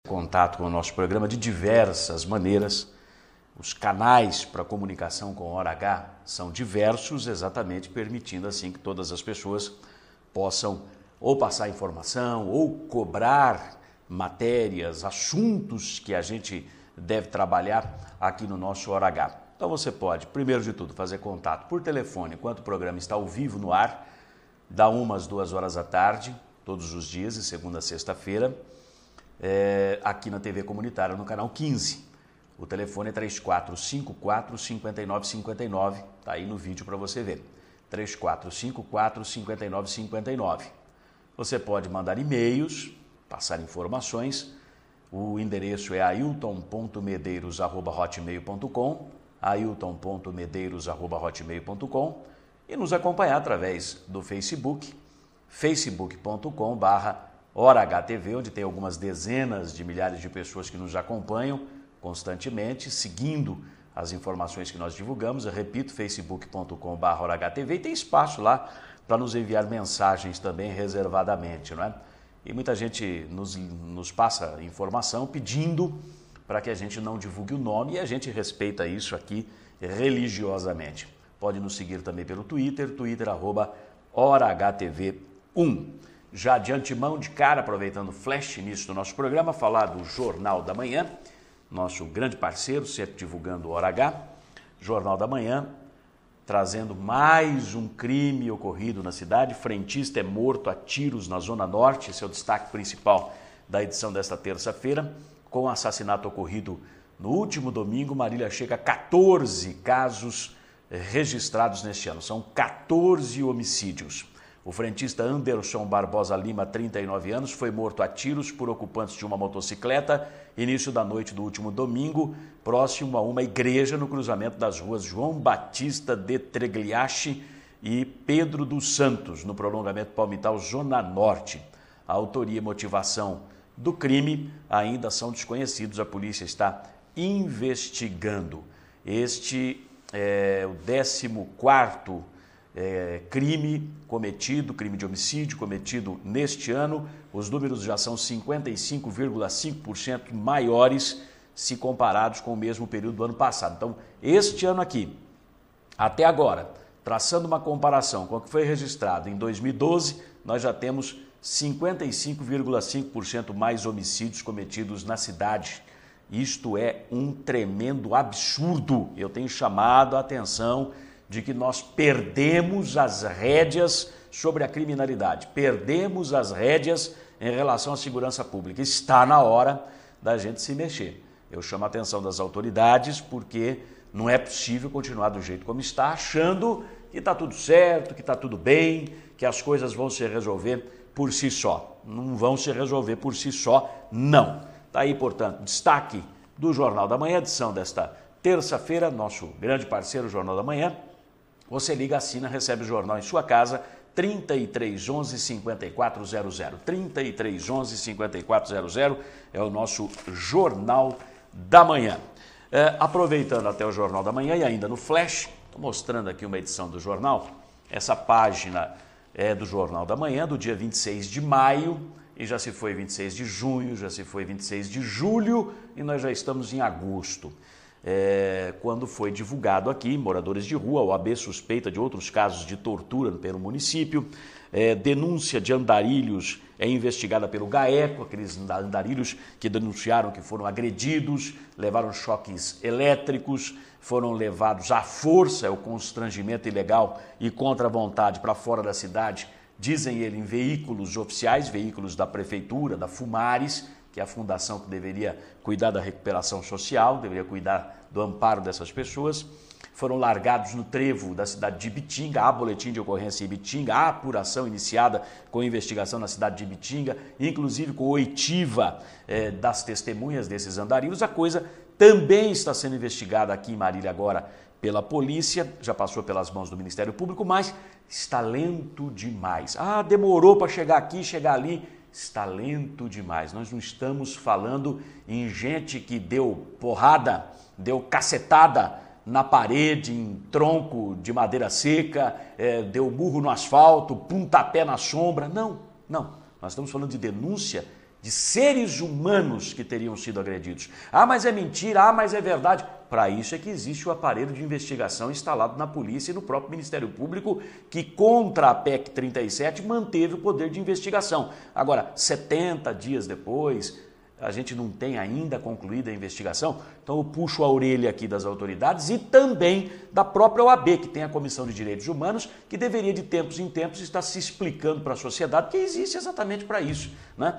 Contato com o nosso programa de diversas maneiras. Os canais para comunicação com Hora H são diversos, exatamente permitindo assim que todas as pessoas possam ou passar informação ou cobrar matérias, assuntos que a gente deve trabalhar aqui no nosso Hora H. Então você pode, primeiro de tudo, fazer contato por telefone enquanto o programa está ao vivo no ar, da 1 às 2 horas da tarde, todos os dias, de segunda a sexta-feira, aqui na TV Comunitária, no canal 15. O telefone é 3454-5959, está aí no vídeo para você ver. 3454-5959. Você pode mandar e-mails, passar informações. O endereço é ailton.medeiros@hotmail.com, ailton.medeiros@hotmail.com, e nos acompanhar através do Facebook, facebook.com/HoraHTV, onde tem algumas dezenas de milhares de pessoas que nos acompanham constantemente, seguindo as informações que nós divulgamos. Eu repito, facebook.com/HoraHTV, e tem espaço lá para nos enviar mensagens também reservadamente, não é? E muita gente nos passa informação pedindo para que a gente não divulgue o nome, e a gente respeita isso aqui religiosamente. Pode nos seguir também pelo Twitter, @HoraHTV1. Já de antemão, de cara, aproveitando o flash início do nosso programa, falar do Jornal da Manhã, nosso grande parceiro, sempre divulgando o Hora H. Jornal da Manhã, trazendo mais um crime ocorrido na cidade. Frentista é morto a tiros na Zona Norte, esse é o destaque principal da edição desta terça-feira. Com o assassinato ocorrido no último domingo, Marília chega a 14 casos registrados neste ano. São 14 homicídios. O frentista Anderson Barbosa Lima, 39 anos, foi morto a tiros por ocupantes de uma motocicleta início da noite do último domingo, próximo a uma igreja no cruzamento das ruas João Batista de Tregliache e Pedro dos Santos, no prolongamento Palmital, Zona Norte. A autoria e motivação do crime ainda são desconhecidos, a polícia está investigando. Este é o 14º crime de homicídio cometido neste ano. Os números já são 55,5% maiores se comparados com o mesmo período do ano passado. Então, este ano aqui, até agora, traçando uma comparação com o que foi registrado em 2012, nós já temos 55,5% mais homicídios cometidos na cidade. Isto é um tremendo absurdo. Eu tenho chamado a atenção de que nós perdemos as rédeas sobre a criminalidade, perdemos as rédeas em relação à segurança pública. Está na hora da gente se mexer. Eu chamo a atenção das autoridades porque não é possível continuar do jeito como está, achando que está tudo certo, que está tudo bem, que as coisas vão se resolver por si só. Não vão se resolver por si só, não. Está aí, portanto, destaque do Jornal da Manhã, edição desta terça-feira, nosso grande parceiro, Jornal da Manhã. Você liga, assina, recebe o jornal em sua casa, 3311 5400. 3311 5400 é o nosso Jornal da Manhã. Aproveitando até o Jornal da Manhã e ainda no Flash, estou mostrando aqui uma edição do jornal. Essa página é do Jornal da Manhã, do dia 26 de maio, e já se foi 26 de junho, já se foi 26 de julho, e nós já estamos em agosto. Quando foi divulgado aqui, moradores de rua, a OAB suspeita de outros casos de tortura pelo município, denúncia de andarilhos é investigada pelo GAECO, aqueles andarilhos que denunciaram que foram agredidos, levaram choques elétricos, foram levados à força, é o constrangimento ilegal e contra a vontade para fora da cidade, dizem ele, em veículos oficiais, veículos da prefeitura, da Fumares, que é a fundação que deveria cuidar da recuperação social, deveria cuidar do amparo dessas pessoas. Foram largados no trevo da cidade de Ibitinga, há boletim de ocorrência em Ibitinga, há apuração iniciada com investigação na cidade de Ibitinga, inclusive com oitiva das testemunhas desses andarilhos. A coisa também está sendo investigada aqui em Marília agora pela polícia, já passou pelas mãos do Ministério Público, mas está lento demais. Demorou para chegar aqui, chegar ali. Está lento demais. Nós não estamos falando em gente que deu porrada, deu cacetada na parede, em tronco de madeira seca, deu burro no asfalto, pontapé na sombra. Não. Nós estamos falando de denúncia de seres humanos que teriam sido agredidos. Ah, mas é mentira, ah, mas é verdade. Para isso é que existe o aparelho de investigação instalado na polícia e no próprio Ministério Público, que contra a PEC 37 manteve o poder de investigação. Agora, 70 dias depois, a gente não tem ainda concluída a investigação, então eu puxo a orelha aqui das autoridades e também da própria OAB, que tem a Comissão de Direitos Humanos, que deveria de tempos em tempos estar se explicando para a sociedade que existe exatamente para isso, né?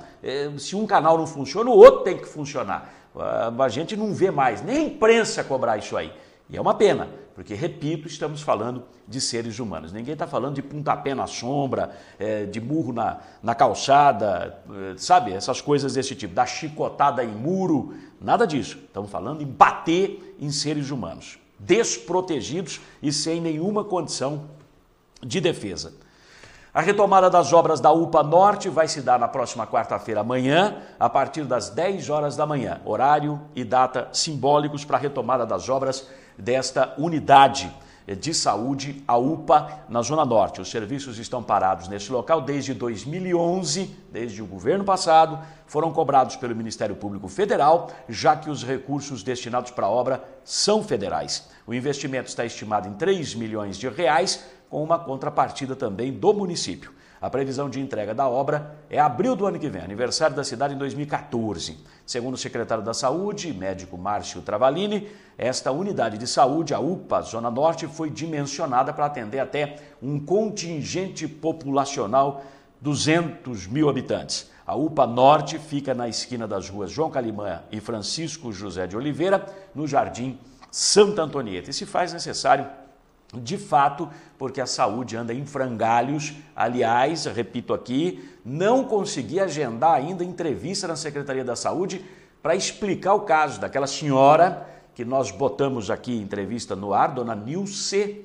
Se um canal não funciona, o outro tem que funcionar. A gente não vê mais, nem a imprensa cobrar isso aí. E é uma pena, porque, repito, estamos falando de seres humanos. Ninguém está falando de pontapé na sombra, de murro na calçada, sabe? Essas coisas desse tipo, da chicotada em muro, nada disso. Estamos falando em bater em seres humanos, desprotegidos e sem nenhuma condição de defesa. A retomada das obras da UPA Norte vai se dar na próxima quarta-feira, amanhã, a partir das 10 horas da manhã. Horário e data simbólicos para a retomada das obras desta unidade de saúde, a UPA, na Zona Norte. Os serviços estão parados nesse local desde 2011, desde o governo passado, foram cobrados pelo Ministério Público Federal, já que os recursos destinados para a obra são federais. O investimento está estimado em 3 milhões de reais, com uma contrapartida também do município. A previsão de entrega da obra é abril do ano que vem, aniversário da cidade em 2014. Segundo o secretário da Saúde, médico Márcio Travalini, esta unidade de saúde, a UPA Zona Norte, foi dimensionada para atender até um contingente populacional, 200 mil habitantes. A UPA Norte fica na esquina das ruas João Calimã e Francisco José de Oliveira, no Jardim Santa Antonieta. E se faz necessário, de fato, porque a saúde anda em frangalhos. Aliás, repito aqui, não consegui agendar ainda entrevista na Secretaria da Saúde para explicar o caso daquela senhora que nós botamos aqui em entrevista no ar, dona Nilce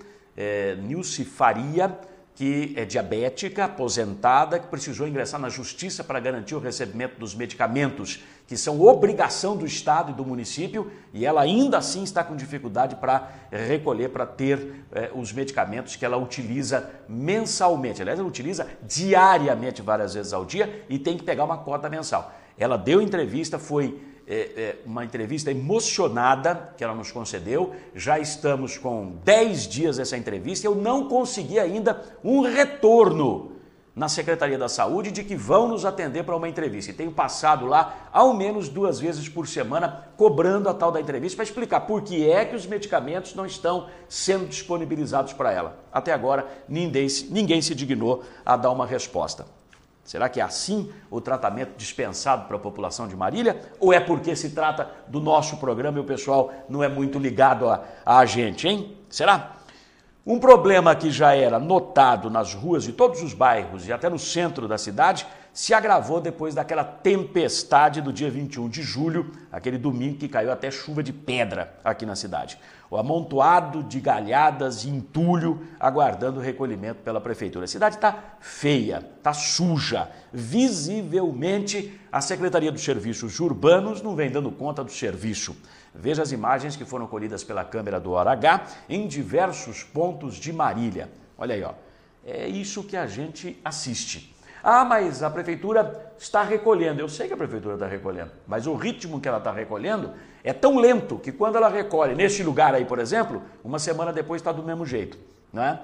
Faria, que é diabética, aposentada, que precisou ingressar na Justiça para garantir o recebimento dos medicamentos, que são obrigação do Estado e do município, e ela ainda assim está com dificuldade para recolher, para ter os medicamentos que ela utiliza mensalmente. Aliás, ela utiliza diariamente, várias vezes ao dia, e tem que pegar uma cota mensal. Ela deu entrevista, foi uma entrevista emocionada que ela nos concedeu. Já estamos com 10 dias dessa entrevista. Eu não consegui ainda um retorno na Secretaria da Saúde de que vão nos atender para uma entrevista. E tenho passado lá ao menos 2 vezes por semana cobrando a tal da entrevista para explicar por que é que os medicamentos não estão sendo disponibilizados para ela. Até agora ninguém se dignou a dar uma resposta. Será que é assim o tratamento dispensado para a população de Marília? Ou é porque se trata do nosso programa e o pessoal não é muito ligado a gente, hein? Será? Um problema que já era notado nas ruas de todos os bairros e até no centro da cidade se agravou depois daquela tempestade do dia 21 de julho, aquele domingo que caiu até chuva de pedra aqui na cidade. O amontoado de galhadas e entulho aguardando o recolhimento pela prefeitura. A cidade está feia, está suja. Visivelmente, a Secretaria dos Serviços Urbanos não vem dando conta do serviço. Veja as imagens que foram colhidas pela câmera do Hora H em diversos pontos de Marília. Olha aí, ó. É isso que a gente assiste. Ah, mas a prefeitura está recolhendo. Eu sei que a prefeitura está recolhendo, mas o ritmo que ela está recolhendo é tão lento que quando ela recolhe, neste lugar aí, por exemplo, uma semana depois está do mesmo jeito, né?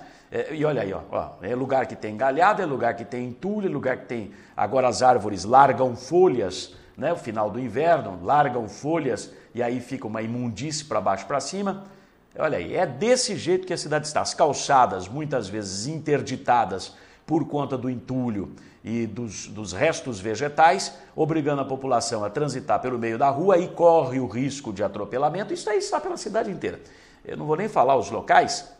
E olha aí, ó, é lugar que tem galhada, é lugar que tem entulho, é lugar que tem... Agora as árvores largam folhas, né? O final do inverno, largam folhas e aí fica uma imundície para baixo para cima. Olha aí, é desse jeito que a cidade está. As calçadas, muitas vezes interditadas por conta do entulho e dos restos vegetais, obrigando a população a transitar pelo meio da rua e corre o risco de atropelamento. Isso aí está pela cidade inteira. Eu não vou nem falar os locais,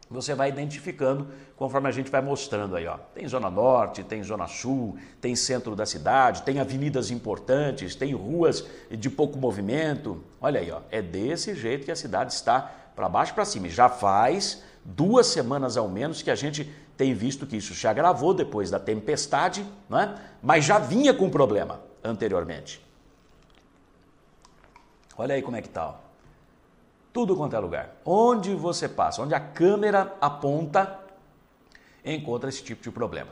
você vai identificando conforme a gente vai mostrando aí, ó. Tem Zona Norte, tem Zona Sul, tem centro da cidade, tem avenidas importantes, tem ruas de pouco movimento. Olha aí, ó, é desse jeito que a cidade está para baixo e para cima. E já faz 2 semanas ao menos que a gente tem visto que isso se agravou depois da tempestade, né? Mas já vinha com problema anteriormente. Olha aí como é que está. Tudo quanto é lugar. Onde você passa, onde a câmera aponta, encontra esse tipo de problema.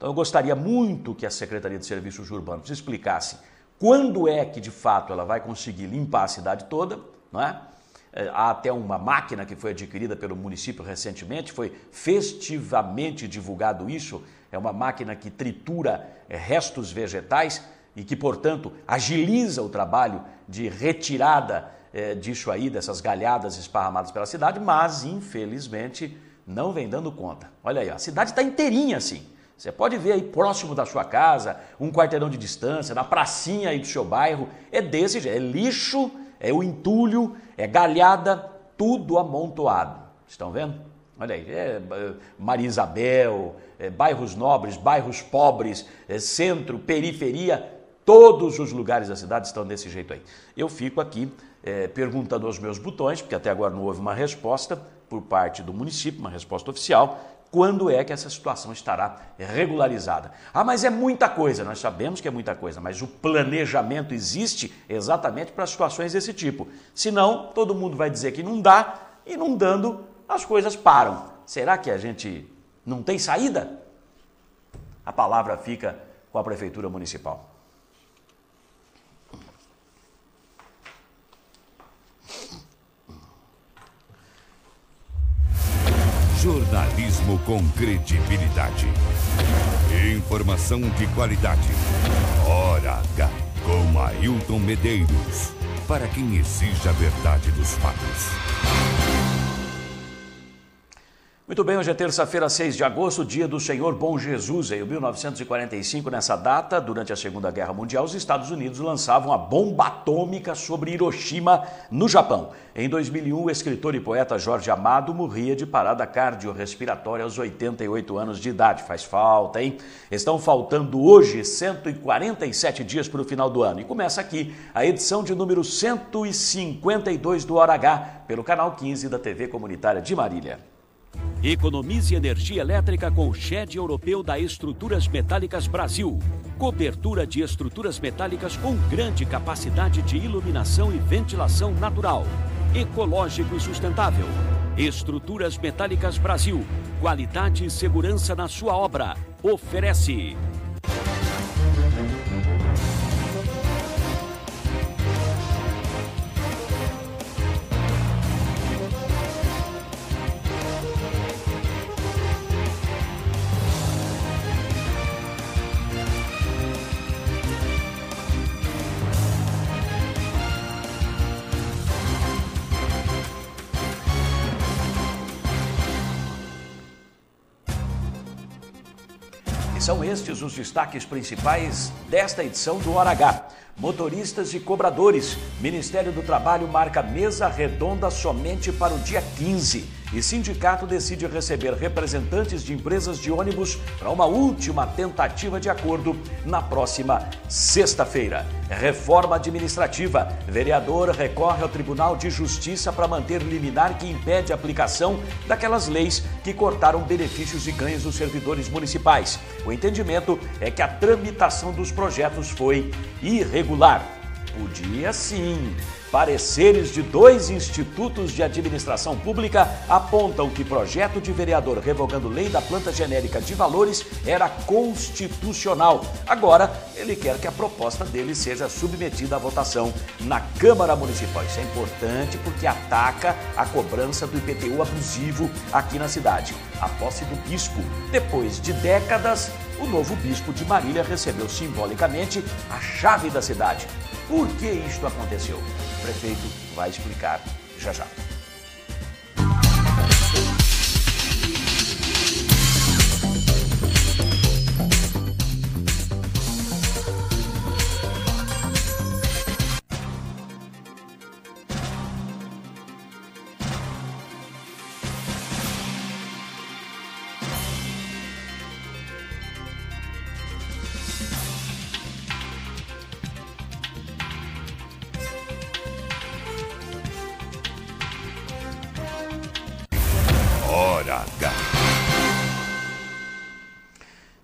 Então eu gostaria muito que a Secretaria de Serviços Urbanos explicasse quando é que de fato ela vai conseguir limpar a cidade toda, não é? Há até uma máquina que foi adquirida pelo município recentemente, foi festivamente divulgado isso, é uma máquina que tritura restos vegetais e que, portanto, agiliza o trabalho de retirada disso aí, dessas galhadas esparramadas pela cidade, mas, infelizmente, não vem dando conta. Olha aí, ó, a cidade está inteirinha assim. Você pode ver aí próximo da sua casa, um quarteirão de distância, na pracinha aí do seu bairro, é desse jeito, é lixo, é o entulho, é galhada, tudo amontoado. Estão vendo? Olha aí, Maria Isabel, bairros nobres, bairros pobres, centro, periferia, todos os lugares da cidade estão desse jeito aí. Eu fico aqui perguntando aos meus botões, porque até agora não houve uma resposta por parte do município, uma resposta oficial, quando é que essa situação estará regularizada. Ah, mas é muita coisa, nós sabemos que é muita coisa, mas o planejamento existe exatamente para situações desse tipo. Senão, todo mundo vai dizer que não dá, e não dando, as coisas param. Será que a gente não tem saída? A palavra fica com a Prefeitura Municipal. Jornalismo com credibilidade. Informação de qualidade. Hora H, com Ailton Medeiros. Para quem exige a verdade dos fatos. Muito bem, hoje é terça-feira, 6 de agosto, dia do Senhor Bom Jesus. Em 1945, nessa data, durante a Segunda Guerra Mundial, os Estados Unidos lançavam a bomba atômica sobre Hiroshima, no Japão. Em 2001, o escritor e poeta Jorge Amado morria de parada cardiorrespiratória aos 88 anos de idade. Faz falta, hein? Estão faltando hoje 147 dias para o final do ano. E começa aqui a edição de número 152 do Hora H, pelo canal 15 da TV Comunitária de Marília. Economize energia elétrica com o SHED europeu da Estruturas Metálicas Brasil. Cobertura de estruturas metálicas com grande capacidade de iluminação e ventilação natural. Ecológico e sustentável. Estruturas Metálicas Brasil. Qualidade e segurança na sua obra. Oferece. São estes os destaques principais desta edição do Hora H. Motoristas e cobradores. Ministério do Trabalho marca mesa redonda somente para o dia 15. E sindicato decide receber representantes de empresas de ônibus para uma última tentativa de acordo na próxima sexta-feira. Reforma administrativa. Vereador recorre ao Tribunal de Justiça para manter liminar que impede a aplicação daquelas leis que cortaram benefícios e ganhos dos servidores municipais. O entendimento é que a tramitação dos projetos foi irregular. Podia sim. Pareceres de 2 institutos de administração pública apontam que projeto de vereador revogando lei da planta genérica de valores era constitucional. Agora, ele quer que a proposta dele seja submetida à votação na Câmara Municipal. Isso é importante porque ataca a cobrança do IPTU abusivo aqui na cidade. A posse do bispo. Depois de décadas, o novo bispo de Marília recebeu simbolicamente a chave da cidade. Por que isto aconteceu? O prefeito vai explicar já já.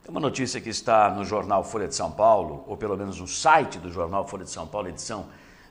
Tem uma notícia que está no jornal Folha de São Paulo, ou pelo menos no site do jornal Folha de São Paulo, edição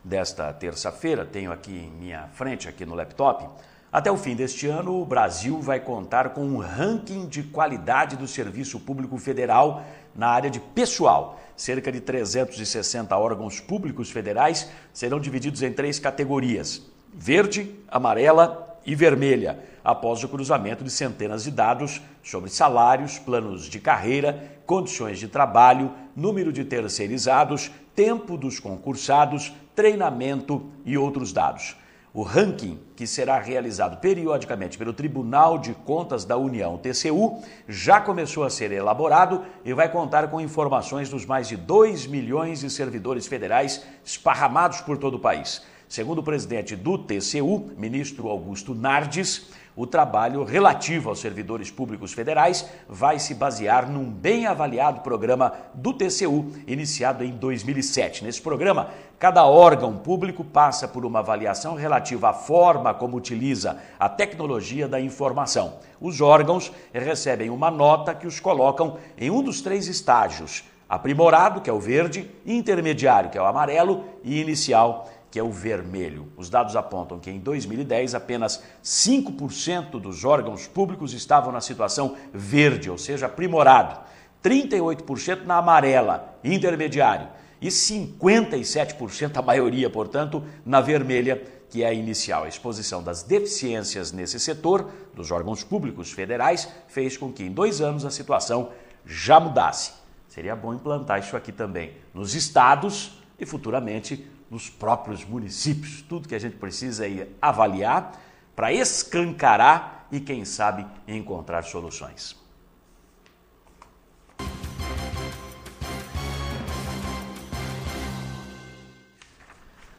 desta terça-feira, tenho aqui em minha frente, aqui no laptop, Até o fim deste ano, o Brasil vai contar com um ranking de qualidade do Serviço Público Federal na área de pessoal. Cerca de 360 órgãos públicos federais serão divididos em 3 categorias: verde, amarela e vermelha, após o cruzamento de centenas de dados sobre salários, planos de carreira, condições de trabalho, número de terceirizados, tempo dos concursados, treinamento e outros dados. O ranking, que será realizado periodicamente pelo Tribunal de Contas da União, TCU, já começou a ser elaborado e vai contar com informações dos mais de 2 milhões de servidores federais esparramados por todo o país. Segundo o presidente do TCU, ministro Augusto Nardes, o trabalho relativo aos servidores públicos federais vai se basear num bem avaliado programa do TCU, iniciado em 2007. Nesse programa, cada órgão público passa por uma avaliação relativa à forma como utiliza a tecnologia da informação. Os órgãos recebem uma nota que os colocam em um dos 3 estágios: aprimorado, que é o verde, intermediário, que é o amarelo, e inicial, que é o vermelho. Os dados apontam que em 2010 apenas 5% dos órgãos públicos estavam na situação verde, ou seja, aprimorado, 38% na amarela, intermediário, e 57%, a maioria, portanto, na vermelha, que é a inicial. A exposição das deficiências nesse setor dos órgãos públicos federais fez com que em 2 anos a situação já mudasse. Seria bom implantar isso aqui também nos estados e futuramente nos próprios municípios. Tudo que a gente precisa é avaliar para escancarar e, quem sabe, encontrar soluções.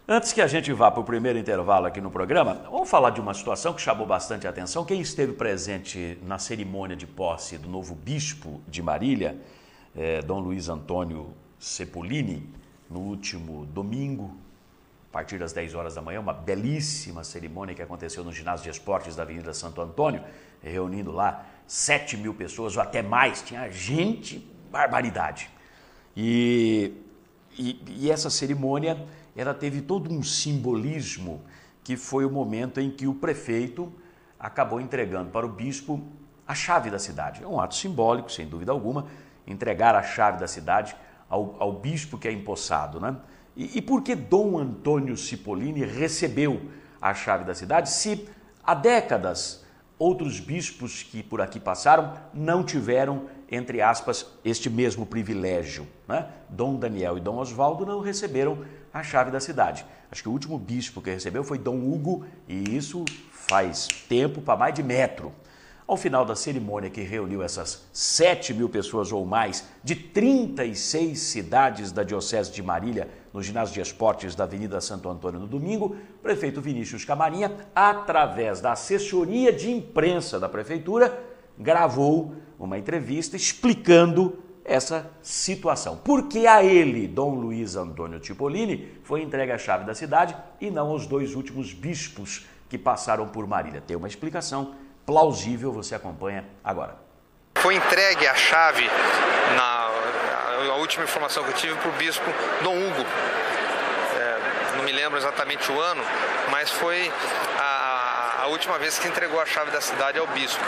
Antes que a gente vá para o primeiro intervalo aqui no programa, vamos falar de uma situação que chamou bastante atenção. Quem esteve presente na cerimônia de posse do novo bispo de Marília, Dom Luiz Antônio Cepolini, no último domingo, a partir das 10 horas da manhã, uma belíssima cerimônia que aconteceu no Ginásio de Esportes da Avenida Santo Antônio, reunindo lá 7.000 pessoas ou até mais, tinha gente, barbaridade. E essa cerimônia, ela teve todo um simbolismo, que foi o momento em que o prefeito acabou entregando para o bispo a chave da cidade. É um ato simbólico, sem dúvida alguma, entregar a chave da cidade ao bispo que é empossado, né? E por que Dom Antônio Cipollini recebeu a chave da cidade, se há décadas outros bispos que por aqui passaram não tiveram, entre aspas, este mesmo privilégio, né? Dom Daniel e Dom Osvaldo não receberam a chave da cidade. Acho que o último bispo que recebeu foi Dom Hugo, e isso faz tempo para mais de metro. Ao final da cerimônia, que reuniu essas 7.000 pessoas ou mais de 36 cidades da Diocese de Marília, no Ginásio de Esportes da Avenida Santo Antônio, no domingo, o prefeito Vinícius Camarinha, através da assessoria de imprensa da prefeitura, gravou uma entrevista explicando essa situação. Por que a ele, Dom Luiz Antônio Cipollini, foi entregue a chave da cidade e não aos 2 últimos bispos que passaram por Marília? Tem uma explicação plausível, você acompanha agora. Foi entregue a chave, a última informação que eu tive, para o bispo Dom Hugo. Não me lembro exatamente o ano, mas foi a última vez que entregou a chave da cidade ao bispo.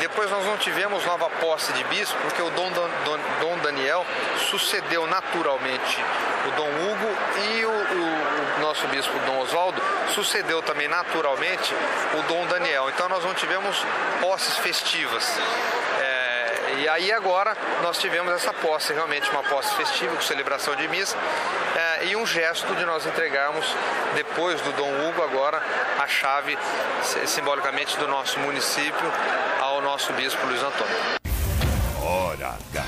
Depois nós não tivemos nova posse de bispo, porque o Dom Daniel sucedeu naturalmente o Dom Hugo, e o nosso bispo Dom Osvaldo sucedeu também naturalmente o Dom Daniel. Então nós não tivemos posses festivas. E aí agora nós tivemos essa posse, realmente uma posse festiva, com celebração de missa, e um gesto de nós entregarmos, depois do Dom Hugo, agora a chave, simbolicamente, do nosso município ao nosso bispo Luiz Antônio. Hora H.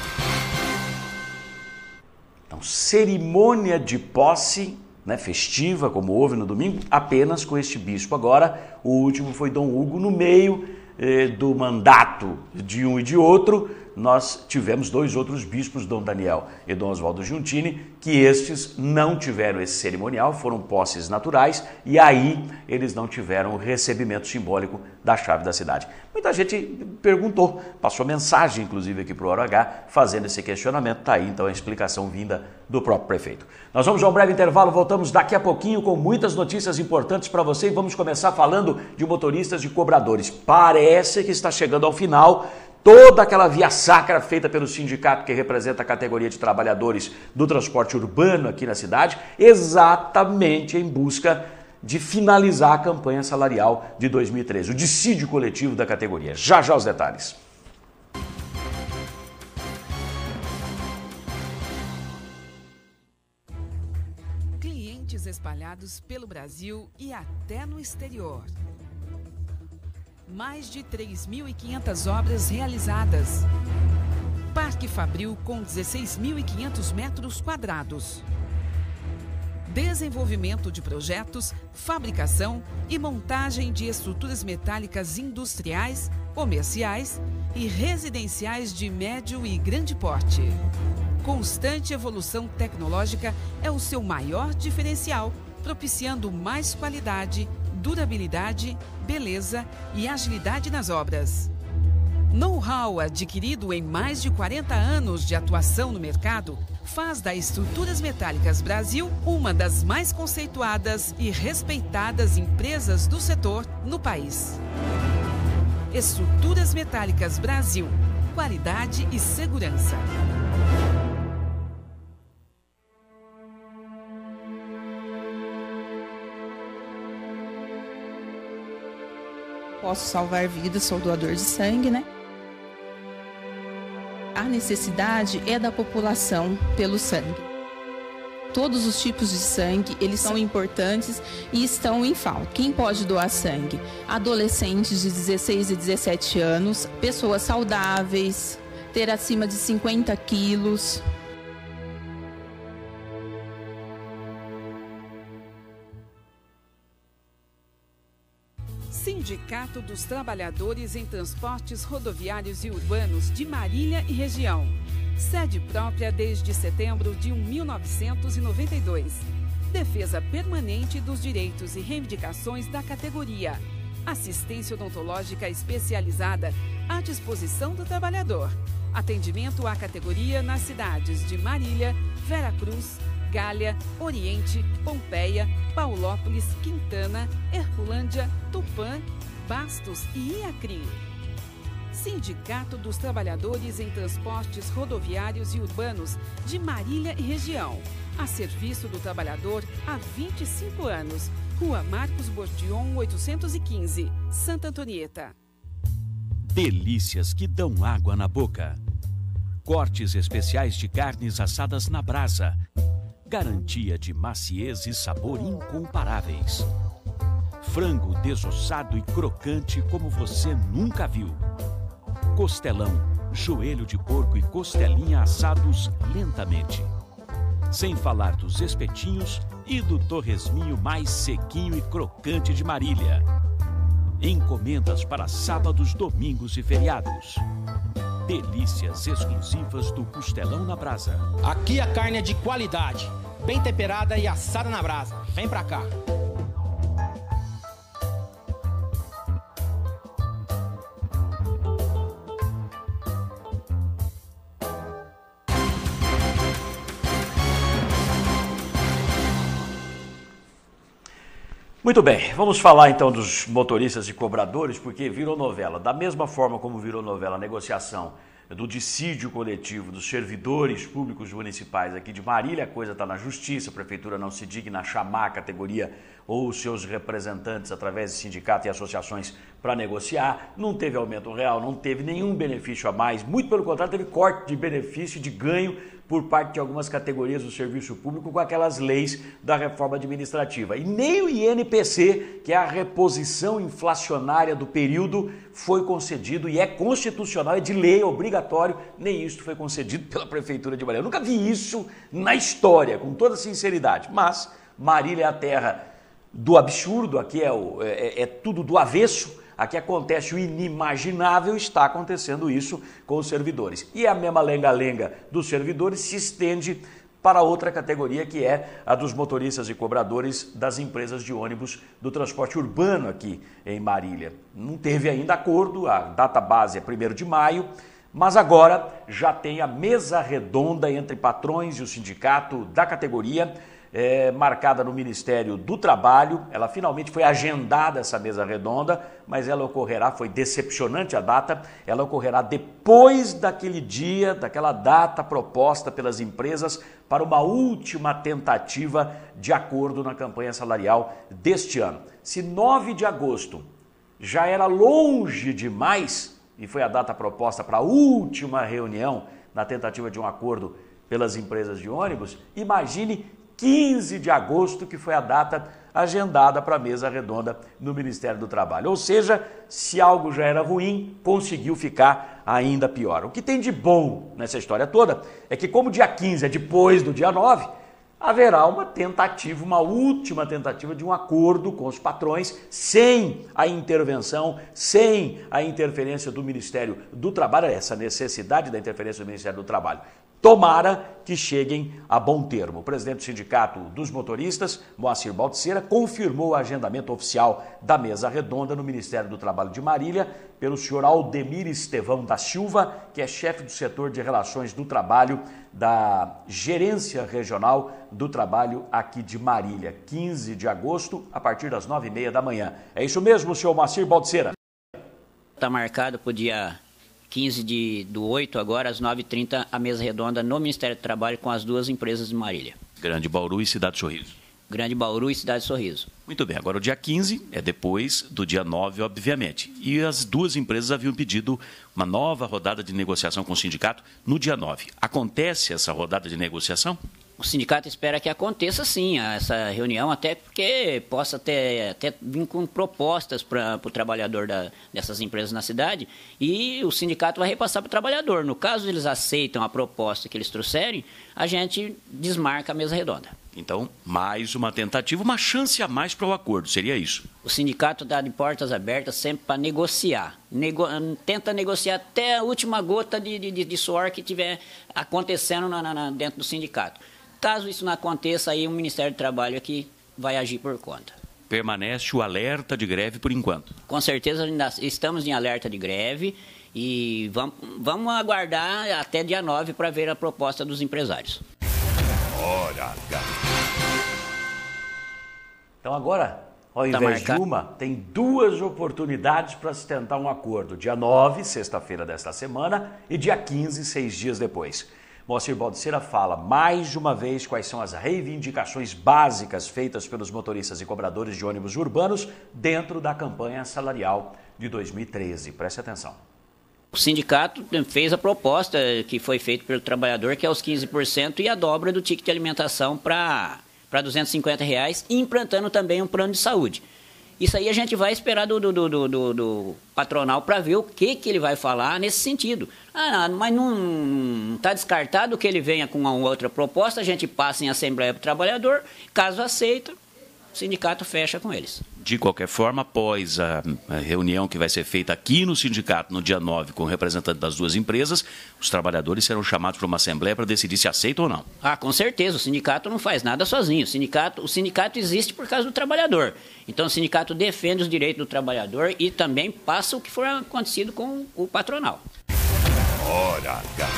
Então, cerimônia de posse, né, festiva, como houve no domingo, apenas com este bispo. Agora, o último foi Dom Hugo, no meio do mandato de um e de outro, nós tivemos 2 outros bispos, Dom Daniel e Dom Oswaldo Giuntini, que estes não tiveram esse cerimonial, foram posses naturais, e aí eles não tiveram o recebimento simbólico da chave da cidade. Muita gente perguntou, passou mensagem inclusive aqui para o Hora H, fazendo esse questionamento. Está aí então a explicação vinda do próprio prefeito. Nós vamos a um breve intervalo, voltamos daqui a pouquinho com muitas notícias importantes para você e vamos começar falando de motoristas e cobradores. Parece que está chegando ao final toda aquela via sacra feita pelo sindicato que representa a categoria de trabalhadores do transporte urbano aqui na cidade, exatamente em busca de finalizar a campanha salarial de 2013, o dissídio coletivo da categoria. Já já os detalhes. Clientes espalhados pelo Brasil e até no exterior. Mais de 3.500 obras realizadas. Parque Fabril com 16.500 metros quadrados. Desenvolvimento de projetos, fabricação e montagem de estruturas metálicas industriais, comerciais e residenciais de médio e grande porte. Constante evolução tecnológica é o seu maior diferencial, propiciando mais qualidade, durabilidade, beleza e agilidade nas obras. Know-how adquirido em mais de 40 anos de atuação no mercado faz da Estruturas Metálicas Brasil uma das mais conceituadas e respeitadas empresas do setor no país. Estruturas Metálicas Brasil, qualidade e segurança. Posso salvar vidas, sou doador de sangue, né? A necessidade é da população pelo sangue. Todos os tipos de sangue, eles são importantes e estão em falta. Quem pode doar sangue? Adolescentes de 16 e 17 anos, pessoas saudáveis, ter acima de 50 quilos. Sindicato dos Trabalhadores em Transportes Rodoviários e Urbanos de Marília e Região. Sede própria desde setembro de 1992. Defesa permanente dos direitos e reivindicações da categoria. Assistência odontológica especializada à disposição do trabalhador. Atendimento à categoria nas cidades de Marília, Veracruz, Gália, Oriente, Pompeia, Paulópolis, Quintana, Herculândia, Tupã, Bastos e Iacri. Sindicato dos Trabalhadores em Transportes Rodoviários e Urbanos de Marília e Região. A serviço do trabalhador há 25 anos. Rua Marcos Bordion, 815, Santa Antonieta. Delícias que dão água na boca. Cortes especiais de carnes assadas na brasa. Garantia de maciez e sabor incomparáveis. Frango desossado e crocante como você nunca viu. Costelão, joelho de porco e costelinha assados lentamente. Sem falar dos espetinhos e do torresminho mais sequinho e crocante de Marília. Encomendas para sábados, domingos e feriados. Delícias exclusivas do Costelão na Brasa. Aqui a carne é de qualidade, bem temperada e assada na brasa. Vem pra cá. Muito bem, vamos falar então dos motoristas e cobradores, porque virou novela. Da mesma forma como virou novela a negociação do dissídio coletivo dos servidores públicos municipais aqui de Marília, a coisa está na justiça, a prefeitura não se digna a chamar a categoria ou os seus representantes através de sindicatos e associações para negociar, não teve aumento real, não teve nenhum benefício a mais, muito pelo contrário, teve corte de benefício e de ganho por parte de algumas categorias do serviço público com aquelas leis da reforma administrativa. E nem o INPC, que é a reposição inflacionária do período, foi concedido e é constitucional, é de lei, é obrigatório, nem isso foi concedido pela Prefeitura de Marília. Eu nunca vi isso na história, com toda sinceridade, mas Marília é a terra do absurdo, aqui é tudo do avesso. aqui acontece o inimaginável, está acontecendo isso com os servidores. E a mesma lenga-lenga dos servidores se estende para outra categoria, que é a dos motoristas e cobradores das empresas de ônibus do transporte urbano aqui em Marília. Não teve ainda acordo, a data base é 1º de maio, mas agora já tem a mesa redonda entre patrões e o sindicato da categoria, marcada no Ministério do Trabalho. Ela finalmente foi agendada, essa mesa redonda, mas ela ocorrerá, foi decepcionante a data, ela ocorrerá depois daquele dia, daquela data proposta pelas empresas para uma última tentativa de acordo na campanha salarial deste ano. Se 9 de agosto já era longe demais e foi a data proposta para a última reunião na tentativa de um acordo pelas empresas de ônibus, imagine 15 de agosto, que foi a data agendada para a mesa redonda no Ministério do Trabalho. Ou seja, se algo já era ruim, conseguiu ficar ainda pior. O que tem de bom nessa história toda é que, como dia 15 é depois do dia 9, haverá uma tentativa, uma última tentativa de um acordo com os patrões, sem a intervenção, sem a interferência do Ministério do Trabalho, essa necessidade da interferência do Ministério do Trabalho. Tomara que cheguem a bom termo. O presidente do Sindicato dos Motoristas, Moacir Baltzeira, confirmou o agendamento oficial da mesa redonda no Ministério do Trabalho de Marília pelo senhor Aldemir Estevão da Silva, que é chefe do setor de Relações do Trabalho da Gerência Regional do Trabalho aqui de Marília. 15 de agosto, a partir das 9h30 da manhã. É isso mesmo, senhor Moacir Baltzeira? Está marcado para o dia 15 do 8, agora às 9h30, a mesa redonda no Ministério do Trabalho com as duas empresas de Marília. Grande Bauru e Cidade Sorriso. Grande Bauru e Cidade Sorriso. Muito bem, agora o dia 15 é depois do dia 9, obviamente. E as duas empresas haviam pedido uma nova rodada de negociação com o sindicato no dia 9. Acontece essa rodada de negociação? O sindicato espera que aconteça sim, essa reunião, até porque possa até vir com propostas para o trabalhador dessas empresas na cidade, e o sindicato vai repassar para o trabalhador. No caso eles aceitam a proposta que eles trouxerem, a gente desmarca a mesa redonda. Então, mais uma tentativa, uma chance a mais para o acordo, seria isso? O sindicato está de portas abertas sempre para negociar. Tenta negociar até a última gota de suor que estiver acontecendo dentro do sindicato. Caso isso não aconteça, aí o Ministério do Trabalho aqui vai agir por conta. Permanece o alerta de greve por enquanto? Com certeza ainda estamos em alerta de greve e vamos aguardar até dia 9 para ver a proposta dos empresários. Hora H. Então agora, ao invés de uma, tem duas oportunidades para se tentar um acordo. Dia 9, sexta-feira desta semana, e dia 15, 6 dias depois. Moacir Baltzeira fala mais uma vez quais são as reivindicações básicas feitas pelos motoristas e cobradores de ônibus urbanos dentro da campanha salarial de 2013. Preste atenção. O sindicato fez a proposta que foi feita pelo trabalhador, que é os 15% e a dobra do ticket de alimentação para R$ 250, implantando também um plano de saúde. Isso aí a gente vai esperar do patronal para ver o que ele vai falar nesse sentido. Mas não está descartado que ele venha com uma outra proposta, a gente passa em Assembleia para o Trabalhador, caso aceita, o sindicato fecha com eles. De qualquer forma, após a reunião que vai ser feita aqui no sindicato no dia 9 com o representante das duas empresas, os trabalhadores serão chamados para uma assembleia para decidir se aceitam ou não. Com certeza, o sindicato não faz nada sozinho. O sindicato existe por causa do trabalhador. Então o sindicato defende os direitos do trabalhador e também passa o que for acontecido com o patronal. Hora H.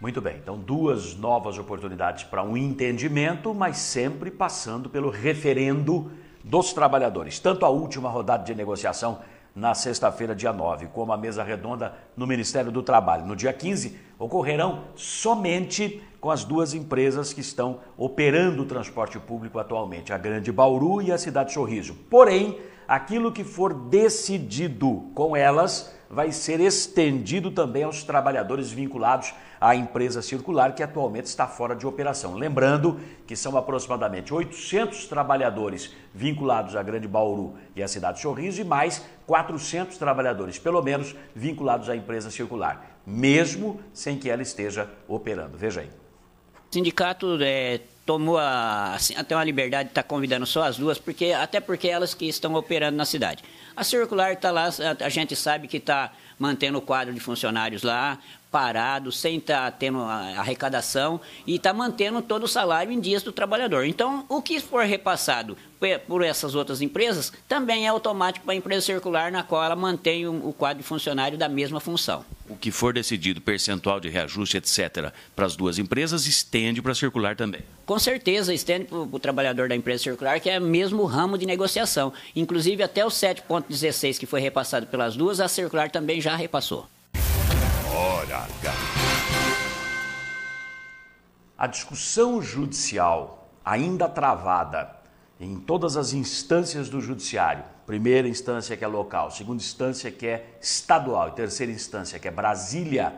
Muito bem, então duas novas oportunidades para um entendimento, mas sempre passando pelo referendo dos trabalhadores. Tanto a última rodada de negociação na sexta-feira, dia 9, como a mesa redonda no Ministério do Trabalho. No dia 15, ocorrerão somente com as duas empresas que estão operando o transporte público atualmente, a Grande Bauru e a Cidade Sorriso. Porém, aquilo que for decidido com elas vai ser estendido também aos trabalhadores vinculados à empresa circular, que atualmente está fora de operação. Lembrando que são aproximadamente 800 trabalhadores vinculados à Grande Bauru e à Cidade Sorriso e mais 400 trabalhadores, pelo menos, vinculados à empresa circular, mesmo sem que ela esteja operando. Veja aí. O sindicato tomou assim, até uma liberdade de estar convidando só as duas, até porque elas que estão operando na cidade. A circular está lá, a gente sabe que está mantendo o quadro de funcionários lá, parado, sem estar tendo arrecadação e está mantendo todo o salário em dias do trabalhador. Então, o que for repassado por essas outras empresas também é automático para a empresa circular, na qual ela mantém o quadro de funcionário da mesma função. O que for decidido, percentual de reajuste, etc., para as duas empresas, estende para a circular também. Com certeza, estende para o trabalhador da empresa circular, que é o mesmo ramo de negociação. Inclusive, até o 7,16 que foi repassado pelas duas, a circular também já repassou. Hora H. A discussão judicial, ainda travada em todas as instâncias do judiciário, primeira instância que é local, segunda instância que é estadual e terceira instância que é Brasília,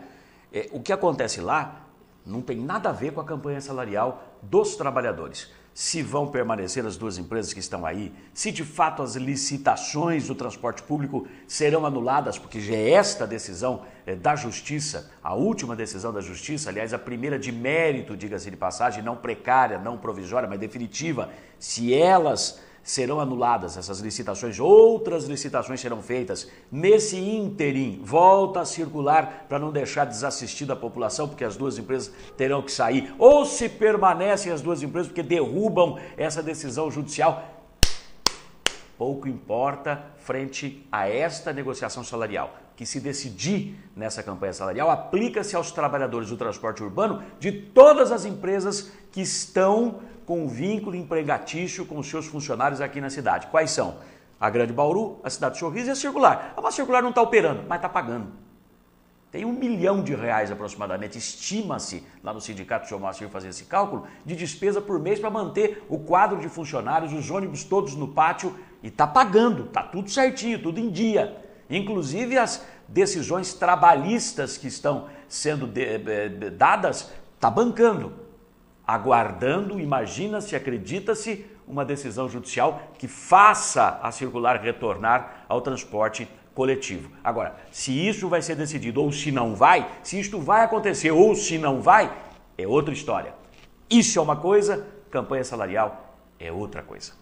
o que acontece lá não tem nada a ver com a campanha salarial dos trabalhadores. Se vão permanecer as duas empresas que estão aí, se de fato as licitações do transporte público serão anuladas, porque já é esta decisão da Justiça, a última decisão da Justiça, aliás, a primeira de mérito, diga-se de passagem, não precária, não provisória, mas definitiva, se elas serão anuladas, essas licitações, outras licitações serão feitas. Nesse ínterim, volta a circular para não deixar desassistida a população, porque as duas empresas terão que sair. Ou se permanecem as duas empresas, porque derrubam essa decisão judicial. Pouco importa frente a esta negociação salarial. Que se decidir nessa campanha salarial, aplica-se aos trabalhadores do transporte urbano de todas as empresas que estão com vínculo empregatício com os seus funcionários aqui na cidade. Quais são? A Grande Bauru, a Cidade de Sorriso e a Circular. A Circular não está operando, mas está pagando. Tem R$1 milhão aproximadamente, estima-se, lá no sindicato do senhor Moacir fazer esse cálculo, de despesa por mês para manter o quadro de funcionários, os ônibus todos no pátio, e está pagando, está tudo certinho, tudo em dia. Inclusive as decisões trabalhistas que estão sendo dadas, está bancando. Aguardando, imagina-se, acredita-se, uma decisão judicial que faça a Circular retornar ao transporte coletivo. Agora, se isso vai ser decidido ou se não vai, se isto vai acontecer ou se não vai, é outra história. Isso é uma coisa, campanha salarial é outra coisa.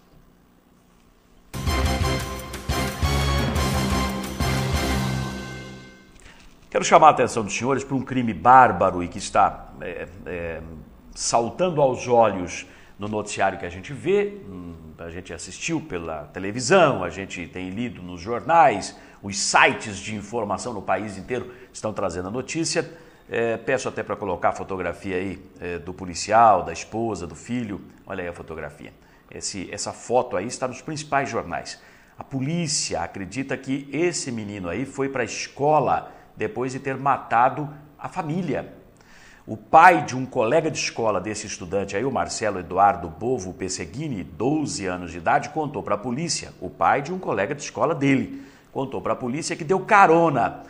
Quero chamar a atenção dos senhores para um crime bárbaro e que está saltando aos olhos no noticiário que a gente vê, a gente assistiu pela televisão, a gente tem lido nos jornais, os sites de informação no país inteiro estão trazendo a notícia. Peço até para colocar a fotografia aí do policial, da esposa, do filho. Olha aí a fotografia. Essa foto aí está nos principais jornais. A polícia acredita que esse menino aí foi para a escola depois de ter matado a família. O pai de um colega de escola desse estudante aí, o Marcelo Eduardo Bovo Pesseguini, 12 anos de idade, contou para a polícia, o pai de um colega de escola dele, contou para a polícia que deu carona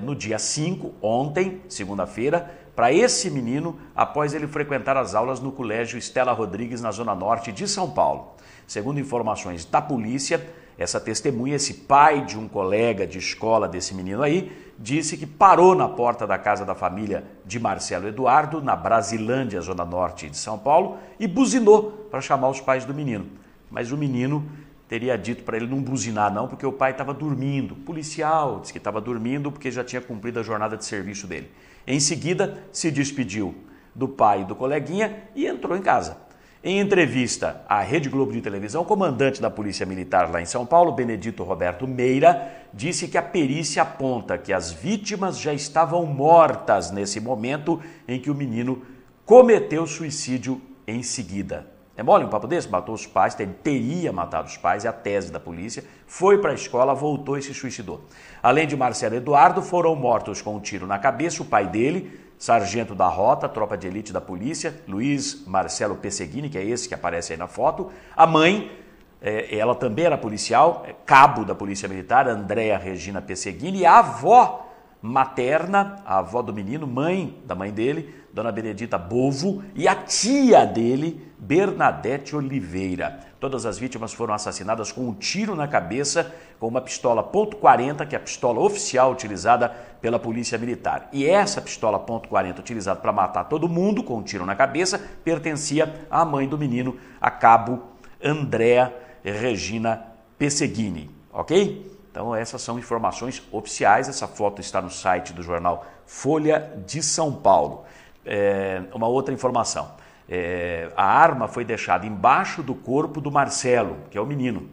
no dia 5, ontem, segunda-feira, para esse menino após ele frequentar as aulas no Colégio Estela Rodrigues, na Zona Norte de São Paulo. Segundo informações da polícia, essa testemunha, esse pai de um colega de escola desse menino aí, disse que parou na porta da casa da família de Marcelo Eduardo, na Brasilândia, Zona Norte de São Paulo, e buzinou para chamar os pais do menino. Mas o menino teria dito para ele não buzinar não, porque o pai estava dormindo. O policial disse que estava dormindo porque já tinha cumprido a jornada de serviço dele. Em seguida, se despediu do pai e do coleguinha e entrou em casa. Em entrevista à Rede Globo de televisão, o comandante da Polícia Militar lá em São Paulo, Benedito Roberto Meira, disse que a perícia aponta que as vítimas já estavam mortas nesse momento em que o menino cometeu suicídio em seguida. É mole um papo desse? Matou os pais, teria matado os pais, é a tese da polícia, foi para a escola, voltou e se suicidou. Além de Marcelo Eduardo, foram mortos com um tiro na cabeça o pai dele, sargento da rota, tropa de elite da polícia, Luiz Marcelo Pesseguini, que é esse que aparece aí na foto. A mãe, ela também era policial, cabo da Polícia Militar, Andréa Regina Pesseguini, e a avó materna, a avó do menino, mãe da mãe dele, Dona Benedita Bovo, e a tia dele, Bernadette Oliveira. Todas as vítimas foram assassinadas com um tiro na cabeça com uma pistola .40, que é a pistola oficial utilizada pela Polícia Militar. E essa pistola .40 utilizada para matar todo mundo com um tiro na cabeça pertencia à mãe do menino, a cabo Andréa Regina Pesseguini, ok? Então essas são informações oficiais, essa foto está no site do jornal Folha de São Paulo. Uma outra informação, a arma foi deixada embaixo do corpo do Marcelo, que é o menino.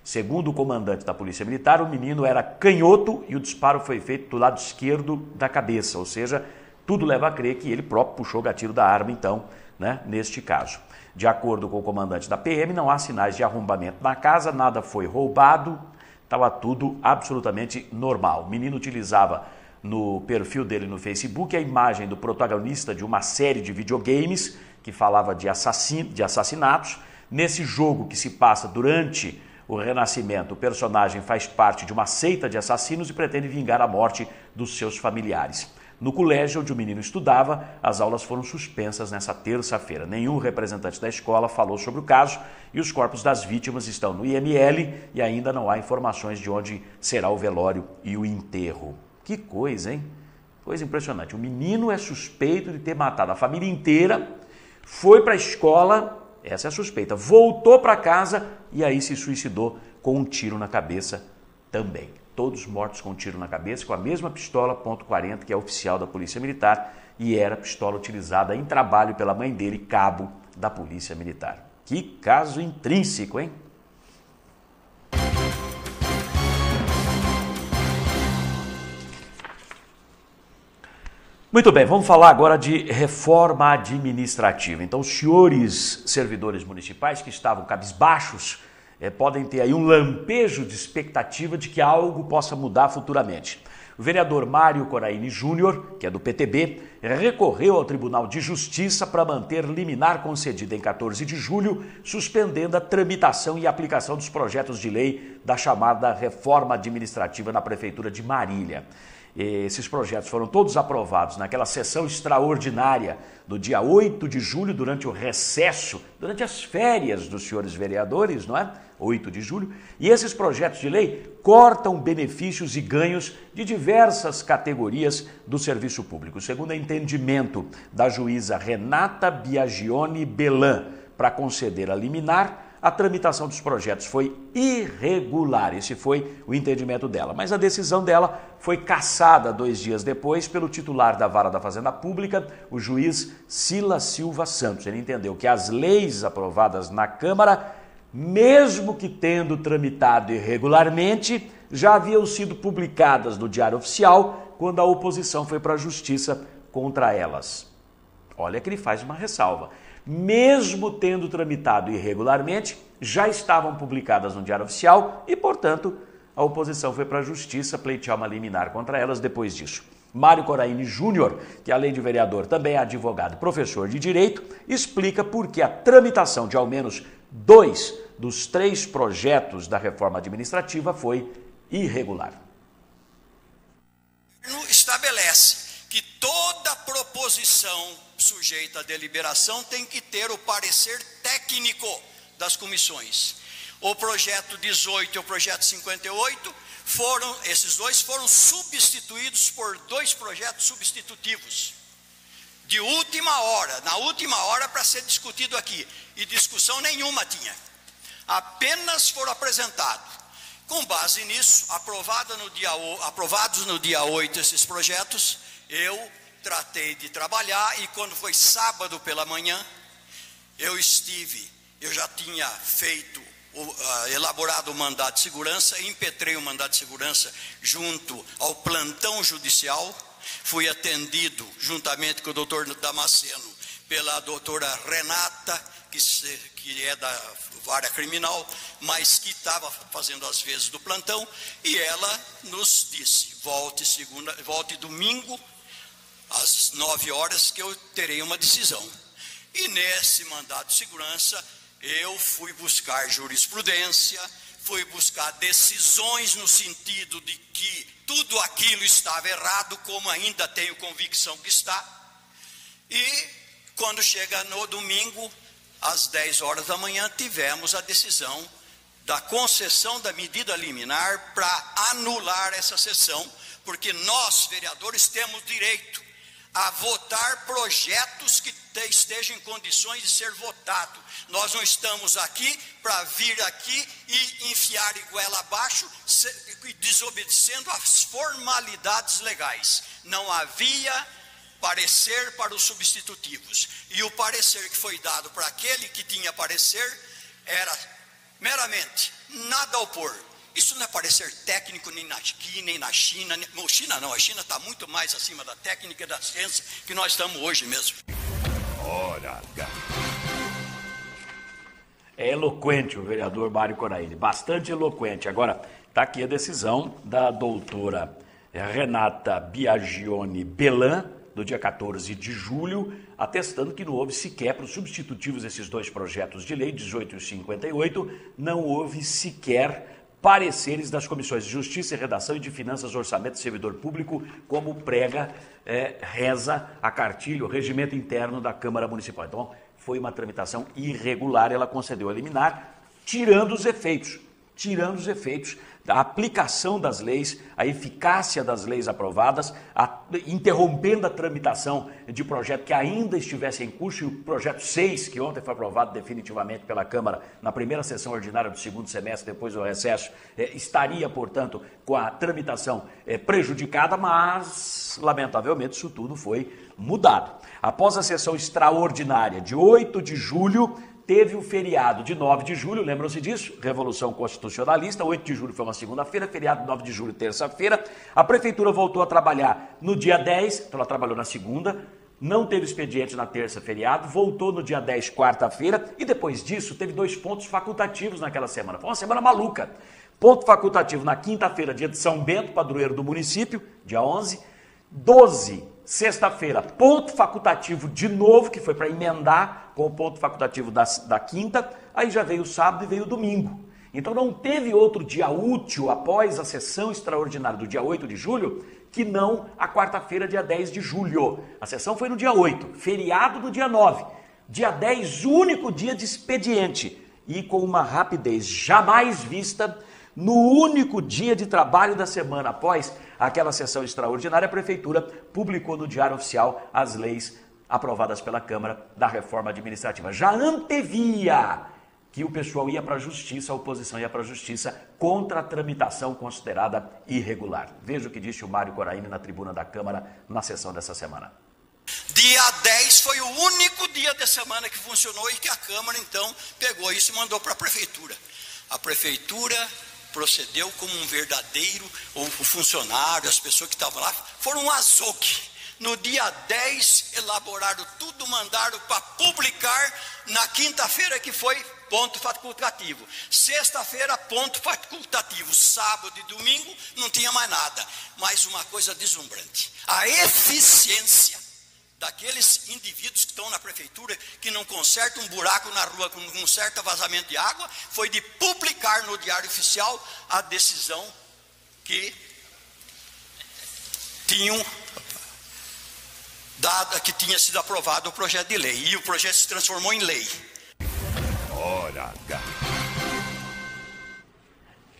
Segundo o comandante da Polícia Militar, o menino era canhoto e o disparo foi feito do lado esquerdo da cabeça, ou seja, tudo leva a crer que ele próprio puxou o gatilho da arma, então, né, neste caso. De acordo com o comandante da PM, não há sinais de arrombamento na casa, nada foi roubado, estava tudo absolutamente normal. O menino utilizava no perfil dele no Facebook a imagem do protagonista de uma série de videogames que falava de assassinatos. Nesse jogo que se passa durante o Renascimento, o personagem faz parte de uma seita de assassinos e pretende vingar a morte dos seus familiares. No colégio onde o menino estudava, as aulas foram suspensas nessa terça-feira. Nenhum representante da escola falou sobre o caso e os corpos das vítimas estão no IML e ainda não há informações de onde será o velório e o enterro. Que coisa, hein? Coisa impressionante. O menino é suspeito de ter matado a família inteira, foi para a escola, essa é a suspeita, voltou para casa e aí se suicidou com um tiro na cabeça também. Todos mortos com um tiro na cabeça, com a mesma pistola .40, que é oficial da Polícia Militar, e era a pistola utilizada em trabalho pela mãe dele, cabo da Polícia Militar. Que caso intrínseco, hein? Muito bem, vamos falar agora de reforma administrativa. Então, os senhores servidores municipais que estavam cabisbaixos podem ter aí um lampejo de expectativa de que algo possa mudar futuramente. O vereador Mário Coraini Júnior, que é do PTB, recorreu ao Tribunal de Justiça para manter liminar concedida em 14 de julho, suspendendo a tramitação e aplicação dos projetos de lei da chamada reforma administrativa na Prefeitura de Marília. Esses projetos foram todos aprovados naquela sessão extraordinária do dia 8 de julho, durante o recesso, durante as férias dos senhores vereadores, não é? 8 de julho. E esses projetos de lei cortam benefícios e ganhos de diversas categorias do serviço público. Segundo o entendimento da juíza Renata Biagione Belan, para conceder a liminar, a tramitação dos projetos foi irregular, esse foi o entendimento dela. Mas a decisão dela foi cassada 2 dias depois pelo titular da Vara da Fazenda Pública, o juiz Silas Silva Santos. Ele entendeu que as leis aprovadas na Câmara, mesmo que tendo tramitado irregularmente, já haviam sido publicadas no Diário Oficial quando a oposição foi para a Justiça contra elas. Olha que ele faz uma ressalva. Mesmo tendo tramitado irregularmente, já estavam publicadas no Diário Oficial e, portanto, a oposição foi para a Justiça pleitear uma liminar contra elas depois disso. Mário Coraini Júnior, que além de vereador também é advogado e professor de Direito, explica por que a tramitação de ao menos 2 dos 3 projetos da reforma administrativa foi irregular. Estabelece que toda proposição sujeita à deliberação tem que ter o parecer técnico das comissões. O projeto 18 e o projeto 58 esses dois foram substituídos por 2 projetos substitutivos de última hora, na última hora para ser discutido aqui, e discussão nenhuma tinha. Apenas foram apresentados. Com base nisso, aprovados no dia 8 esses projetos, eu tratei de trabalhar e quando foi sábado pela manhã, eu já tinha elaborado o mandado de segurança, impetrei o mandado de segurança junto ao plantão judicial, fui atendido juntamente com o doutor Damasceno pela doutora Renata, que é da vara criminal, mas que estava fazendo as vezes do plantão, e ela nos disse, volte domingo, às 9 horas, que eu terei uma decisão. E nesse mandado de segurança, eu fui buscar jurisprudência, fui buscar decisões no sentido de que tudo aquilo estava errado, como ainda tenho convicção que está. E quando chega no domingo, às 10 horas da manhã, tivemos a decisão da concessão da medida liminar para anular essa sessão, porque nós, vereadores, temos direito a votar projetos que estejam em condições de ser votado. Nós não estamos aqui para vir aqui e enfiar goela abaixo, desobedecendo às formalidades legais. Não havia parecer para os substitutivos. E o parecer que foi dado para aquele que tinha parecer era meramente nada a opor. Isso não é parecer técnico nem aqui, nem na China. China não, a China está muito mais acima da técnica e da ciência que nós estamos hoje mesmo. Hora H. É eloquente o vereador Mário Coraine, bastante eloquente. Agora, está aqui a decisão da doutora Renata Biagione Belan, do dia 14 de julho, atestando que não houve sequer, para os substitutivos desses dois projetos de lei, 18 e 58, não houve sequer pareceres das comissões de Justiça e Redação e de Finanças, Orçamento e Servidor Público, como prega, reza a cartilha, o regimento interno da Câmara Municipal. Então, foi uma tramitação irregular, ela concedeu a liminar, tirando os efeitos da aplicação das leis, a eficácia das leis aprovadas, interrompendo a tramitação de projeto que ainda estivesse em curso, e o projeto 6, que ontem foi aprovado definitivamente pela Câmara na primeira sessão ordinária do segundo semestre, depois do recesso, estaria, portanto, com a tramitação prejudicada, mas, lamentavelmente, isso tudo foi mudado. Após a sessão extraordinária de 8 de julho, teve o feriado de 9 de julho, lembram-se disso? Revolução Constitucionalista, 8 de julho foi uma segunda-feira, feriado de 9 de julho, terça-feira. A Prefeitura voltou a trabalhar no dia 10, então ela trabalhou na segunda, não teve expediente na terça, feriado, voltou no dia 10, quarta-feira, e depois disso teve 2 pontos facultativos naquela semana. Foi uma semana maluca. Ponto facultativo na quinta-feira, dia de São Bento, padroeiro do município, dia 11, 12, sexta-feira, ponto facultativo de novo, que foi para emendar com o ponto facultativo da quinta, aí já veio o sábado e veio o domingo. Então não teve outro dia útil após a sessão extraordinária do dia 8 de julho, que não a quarta-feira, dia 10 de julho. A sessão foi no dia 8, feriado no dia 9, dia 10, único dia de expediente, e com uma rapidez jamais vista, no único dia de trabalho da semana após aquela sessão extraordinária, a Prefeitura publicou no Diário Oficial as leis aprovadas pela Câmara da reforma administrativa. Já antevia que o pessoal ia para a Justiça, a oposição ia para a Justiça contra a tramitação considerada irregular. Veja o que disse o Mário Coraine na tribuna da Câmara na sessão dessa semana. Dia 10 foi o único dia da semana que funcionou e que a Câmara, então, pegou isso e mandou para a Prefeitura. A Prefeitura procedeu como um verdadeiro, o funcionário, as pessoas que estavam lá, foram um azogue. No dia 10, elaboraram tudo, mandaram para publicar na quinta-feira, que foi ponto facultativo. Sexta-feira, ponto facultativo. Sábado e domingo, não tinha mais nada. Mas uma coisa deslumbrante, a eficiência daqueles indivíduos que estão na prefeitura, que não consertam um buraco na rua com um certo vazamento de água, foi de publicar no Diário Oficial a decisão que tinham dada, que tinha sido aprovado o projeto de lei, e o projeto se transformou em lei. Hora H.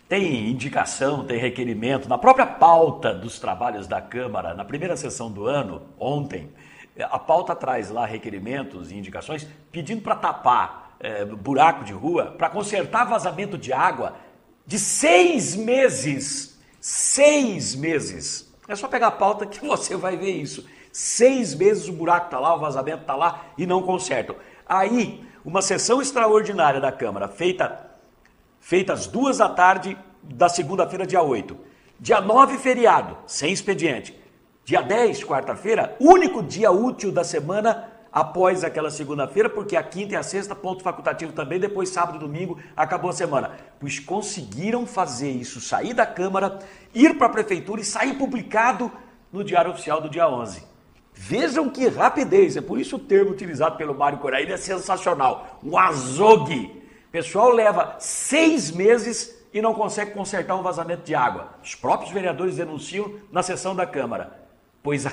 Tem indicação, tem requerimento, na própria pauta dos trabalhos da Câmara, na primeira sessão do ano, ontem, a pauta traz lá requerimentos e indicações pedindo para tapar buraco de rua, para consertar vazamento de água de 6 meses. 6 meses. É só pegar a pauta que você vai ver isso. 6 meses o buraco está lá, o vazamento está lá e não consertam. Aí, uma sessão extraordinária da Câmara, feita às 2 da tarde da segunda-feira, dia 8. Dia 9, feriado, sem expediente. Dia 10, quarta-feira, único dia útil da semana após aquela segunda-feira, porque a quinta e a sexta, ponto facultativo também, depois sábado e domingo, acabou a semana. Pois conseguiram fazer isso, sair da Câmara, ir para a Prefeitura e sair publicado no Diário Oficial do dia 11. Vejam que rapidez, é por isso o termo utilizado pelo Mário Coraine é sensacional, um azogue. O pessoal leva 6 meses e não consegue consertar um vazamento de água. Os próprios vereadores denunciam na sessão da Câmara. Pois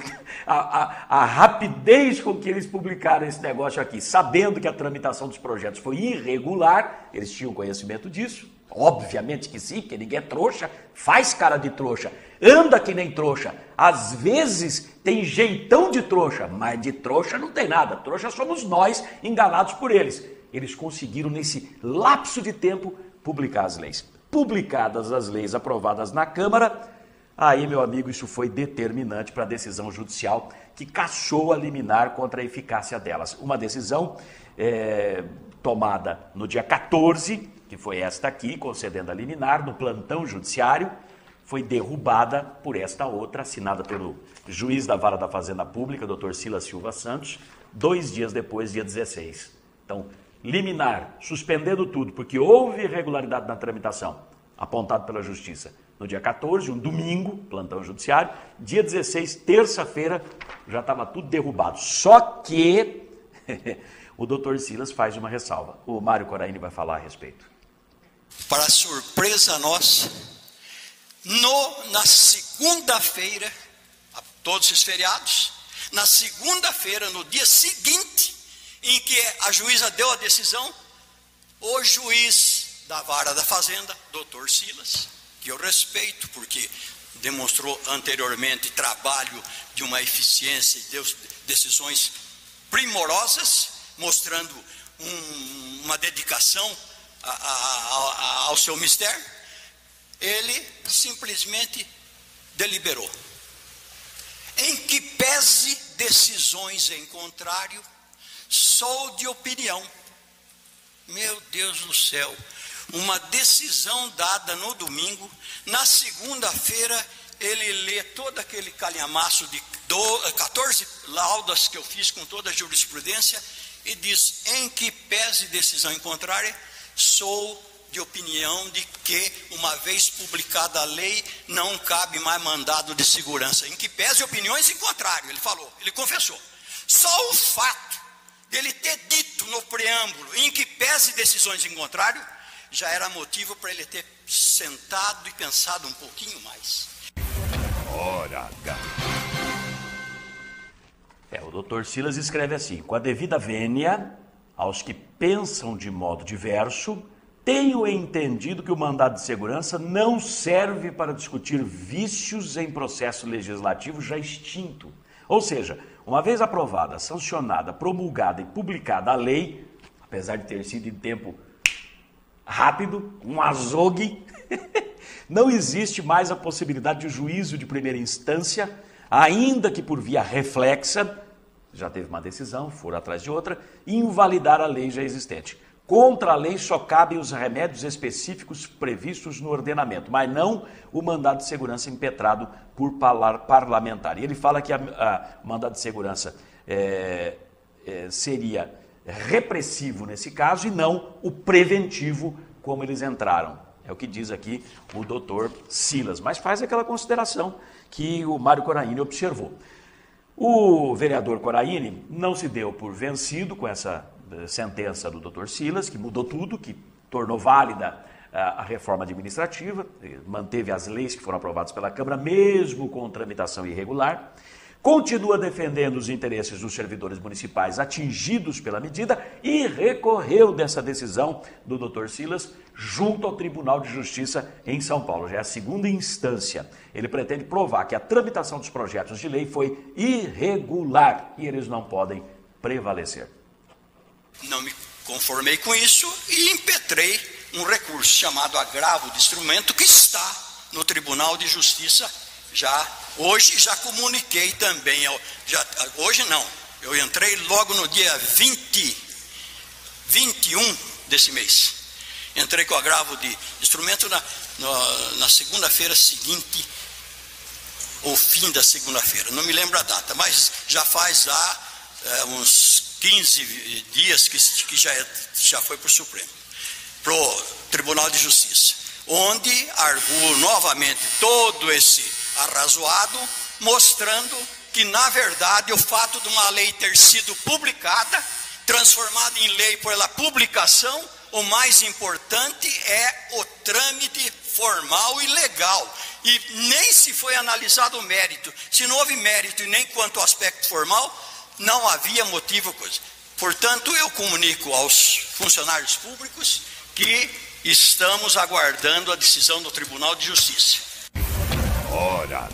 a rapidez com que eles publicaram esse negócio aqui, sabendo que a tramitação dos projetos foi irregular, eles tinham conhecimento disso, obviamente que sim, porque ninguém é trouxa, faz cara de trouxa, anda que nem trouxa, às vezes tem jeitão de trouxa, mas de trouxa não tem nada, trouxa somos nós enganados por eles. Eles conseguiram nesse lapso de tempo publicar as leis. Publicadas as leis aprovadas na Câmara, aí, meu amigo, isso foi determinante para a decisão judicial que cassou a liminar contra a eficácia delas. Uma decisão tomada no dia 14, que foi esta aqui, concedendo a liminar, no plantão judiciário, foi derrubada por esta outra, assinada pelo juiz da Vara da Fazenda Pública, Dr. Silas Silva Santos, 2 dias depois, dia 16. Então, liminar, suspendendo tudo, porque houve irregularidade na tramitação, apontado pela Justiça. No dia 14, um domingo, plantão judiciário, dia 16, terça-feira, já estava tudo derrubado. Só que o doutor Silas faz uma ressalva. O Mário Coraini vai falar a respeito. Para surpresa nossa, na segunda-feira, todos os feriados, na segunda-feira, no dia seguinte, em que a juíza deu a decisão, o juiz da Vara da Fazenda, doutor Silas, que eu respeito, porque demonstrou anteriormente trabalho de uma eficiência e deu decisões primorosas, mostrando uma dedicação ao seu mistério, ele simplesmente deliberou. Em que pese decisões em contrário, sou de opinião. Meu Deus do céu, uma decisão dada no domingo, na segunda-feira ele lê todo aquele calhamaço de 14 laudas que eu fiz com toda a jurisprudência e diz, em que pese decisão em contrária, sou de opinião de que, uma vez publicada a lei, não cabe mais mandado de segurança. Em que pese opiniões em contrário, ele falou, ele confessou. Só o fato dele ter dito no preâmbulo, em que pese decisões em contrário, já era motivo para ele ter sentado e pensado um pouquinho mais. Hora H. O doutor Silas escreve assim: com a devida vênia aos que pensam de modo diverso, tenho entendido que o mandado de segurança não serve para discutir vícios em processo legislativo já extinto. Ou seja, uma vez aprovada, sancionada, promulgada e publicada a lei, apesar de ter sido em tempo rápido, um azogue, não existe mais a possibilidade de juízo de primeira instância, ainda que por via reflexa, já teve uma decisão, for atrás de outra, invalidar a lei já existente. Contra a lei só cabem os remédios específicos previstos no ordenamento, mas não o mandado de segurança impetrado por parlamentar. E ele fala que o mandado de segurança seria repressivo nesse caso e não o preventivo como eles entraram. É o que diz aqui o doutor Silas, mas faz aquela consideração que o Mário Coraini observou. O vereador Coraini não se deu por vencido com essa sentença do doutor Silas, que mudou tudo, que tornou válida a reforma administrativa, manteve as leis que foram aprovadas pela Câmara, mesmo com tramitação irregular, continua defendendo os interesses dos servidores municipais atingidos pela medida e recorreu dessa decisão do doutor Silas junto ao Tribunal de Justiça em São Paulo. Já é a segunda instância. Ele pretende provar que a tramitação dos projetos de lei foi irregular e eles não podem prevalecer. Não me conformei com isso e impetrei um recurso chamado agravo de instrumento que está no Tribunal de Justiça hoje. Já comuniquei também, hoje não, eu entrei logo no dia 21 desse mês. Entrei com agravo de instrumento na segunda-feira seguinte, ou fim da segunda-feira, não me lembro a data, mas já faz uns 15 dias que já foi para o Supremo, para o Tribunal de Justiça, onde arguo novamente todo esse arrazoado, mostrando que, na verdade, o fato de uma lei ter sido publicada, transformada em lei pela publicação, o mais importante é o trâmite formal e legal. E nem se foi analisado o mérito. Se não houve mérito e nem quanto ao aspecto formal, não havia motivo. Portanto, eu comunico aos funcionários públicos que estamos aguardando a decisão do Tribunal de Justiça. Ora,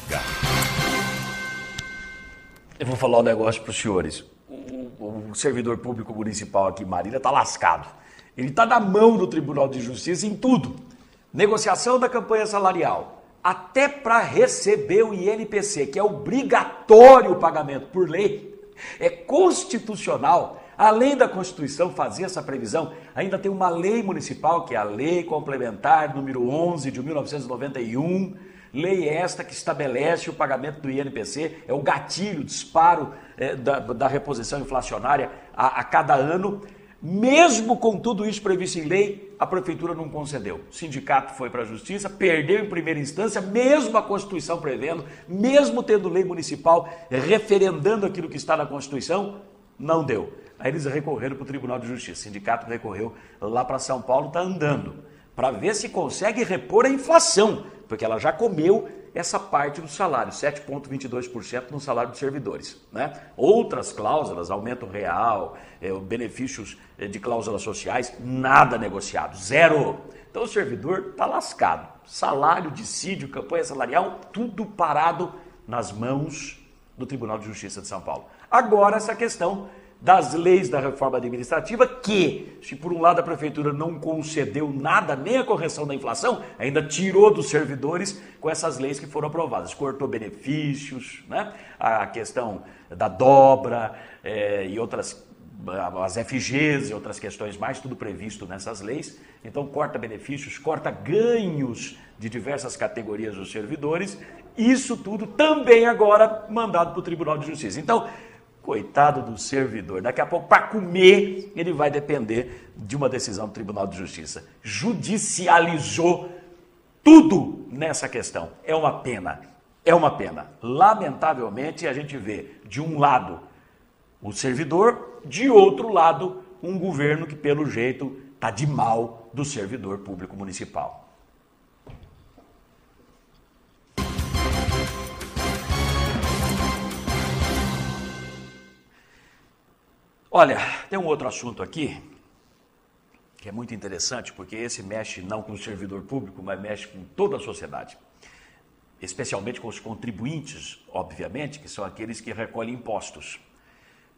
eu vou falar um negócio para os senhores. O servidor público municipal aqui em Marília está lascado. Ele está na mão do Tribunal de Justiça em tudo. Negociação da campanha salarial, até para receber o INPC, que é obrigatório o pagamento por lei, é constitucional. Além da Constituição fazer essa previsão, ainda tem uma lei municipal, que é a Lei Complementar número 11 de 1991, lei esta que estabelece o pagamento do INPC, é o gatilho, o disparo da reposição inflacionária a cada ano. Mesmo com tudo isso previsto em lei, a prefeitura não concedeu. O sindicato foi para a justiça, perdeu em primeira instância, mesmo a Constituição prevendo, mesmo tendo lei municipal referendando aquilo que está na Constituição, não deu. Aí eles recorreram para o Tribunal de Justiça. O sindicato recorreu lá para São Paulo, está andando, para ver se consegue repor a inflação, porque ela já comeu essa parte do salário, 7,22% no salário dos servidores, né? Outras cláusulas, aumento real, benefícios de cláusulas sociais, nada negociado, zero. Então o servidor está lascado. Salário, dissídio, campanha salarial, tudo parado nas mãos do Tribunal de Justiça de São Paulo. Agora essa questão das leis da reforma administrativa, que, se por um lado a prefeitura não concedeu nada, nem a correção da inflação, ainda tirou dos servidores com essas leis que foram aprovadas. Cortou benefícios, né? A questão da dobra e outras, as FGs e outras questões mais, tudo previsto nessas leis. Então corta benefícios, corta ganhos de diversas categorias dos servidores. Isso tudo também agora mandado para o Tribunal de Justiça. Então, coitado do servidor, daqui a pouco, para comer, ele vai depender de uma decisão do Tribunal de Justiça. Judicializou tudo nessa questão. É uma pena, é uma pena. Lamentavelmente, a gente vê, de um lado, o servidor, de outro lado, um governo que, pelo jeito, está de mal do servidor público municipal. Olha, tem um outro assunto aqui que é muito interessante, porque esse mexe não com o servidor público, mas mexe com toda a sociedade, especialmente com os contribuintes, obviamente, que são aqueles que recolhem impostos.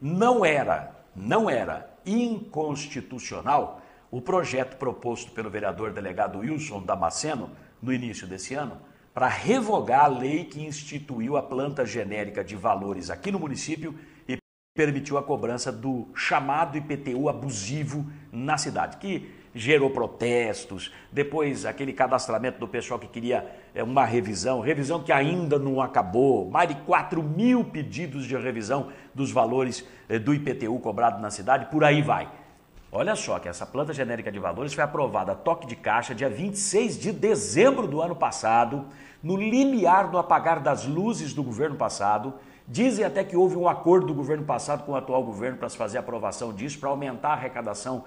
Não era inconstitucional o projeto proposto pelo vereador delegado Wilson Damasceno no início desse ano para revogar a lei que instituiu a planta genérica de valores aqui no município e permitiu a cobrança do chamado IPTU abusivo na cidade, que gerou protestos, depois aquele cadastramento do pessoal que queria uma revisão que ainda não acabou, mais de 4.000 pedidos de revisão dos valores do IPTU cobrado na cidade, por aí vai. Olha só que essa planta genérica de valores foi aprovada a toque de caixa dia 26 de dezembro do ano passado, no limiar do apagar das luzes do governo passado. Dizem até que houve um acordo do governo passado com o atual governo para se fazer a aprovação disso, para aumentar a arrecadação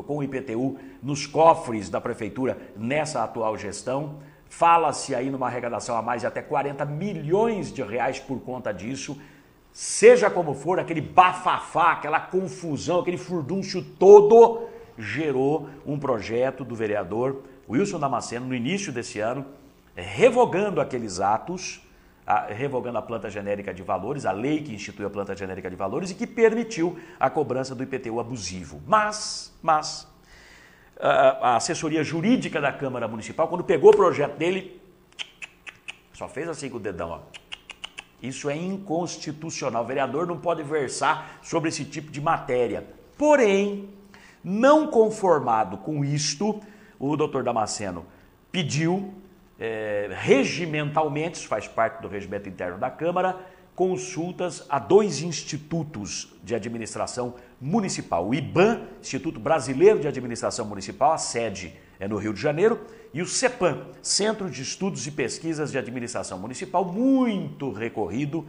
com o IPTU nos cofres da prefeitura nessa atual gestão. Fala-se aí numa arrecadação a mais de até 40 milhões de reais por conta disso. Seja como for, aquele bafafá, aquela confusão, aquele furdúncio todo gerou um projeto do vereador Wilson Damasceno no início desse ano, revogando aqueles atos, revogando a planta genérica de valores, a lei que instituiu a planta genérica de valores e que permitiu a cobrança do IPTU abusivo. Mas a assessoria jurídica da Câmara Municipal, quando pegou o projeto dele, só fez assim com o dedão, ó. Isso é inconstitucional. O vereador não pode versar sobre esse tipo de matéria. Porém, não conformado com isto, o doutor Damasceno pediu regimentalmente, isso faz parte do regimento interno da Câmara, consultas a 2 institutos de administração municipal. O IBAM, Instituto Brasileiro de Administração Municipal, a sede é no Rio de Janeiro, e o CEPAM, Centro de Estudos e Pesquisas de Administração Municipal, muito recorrido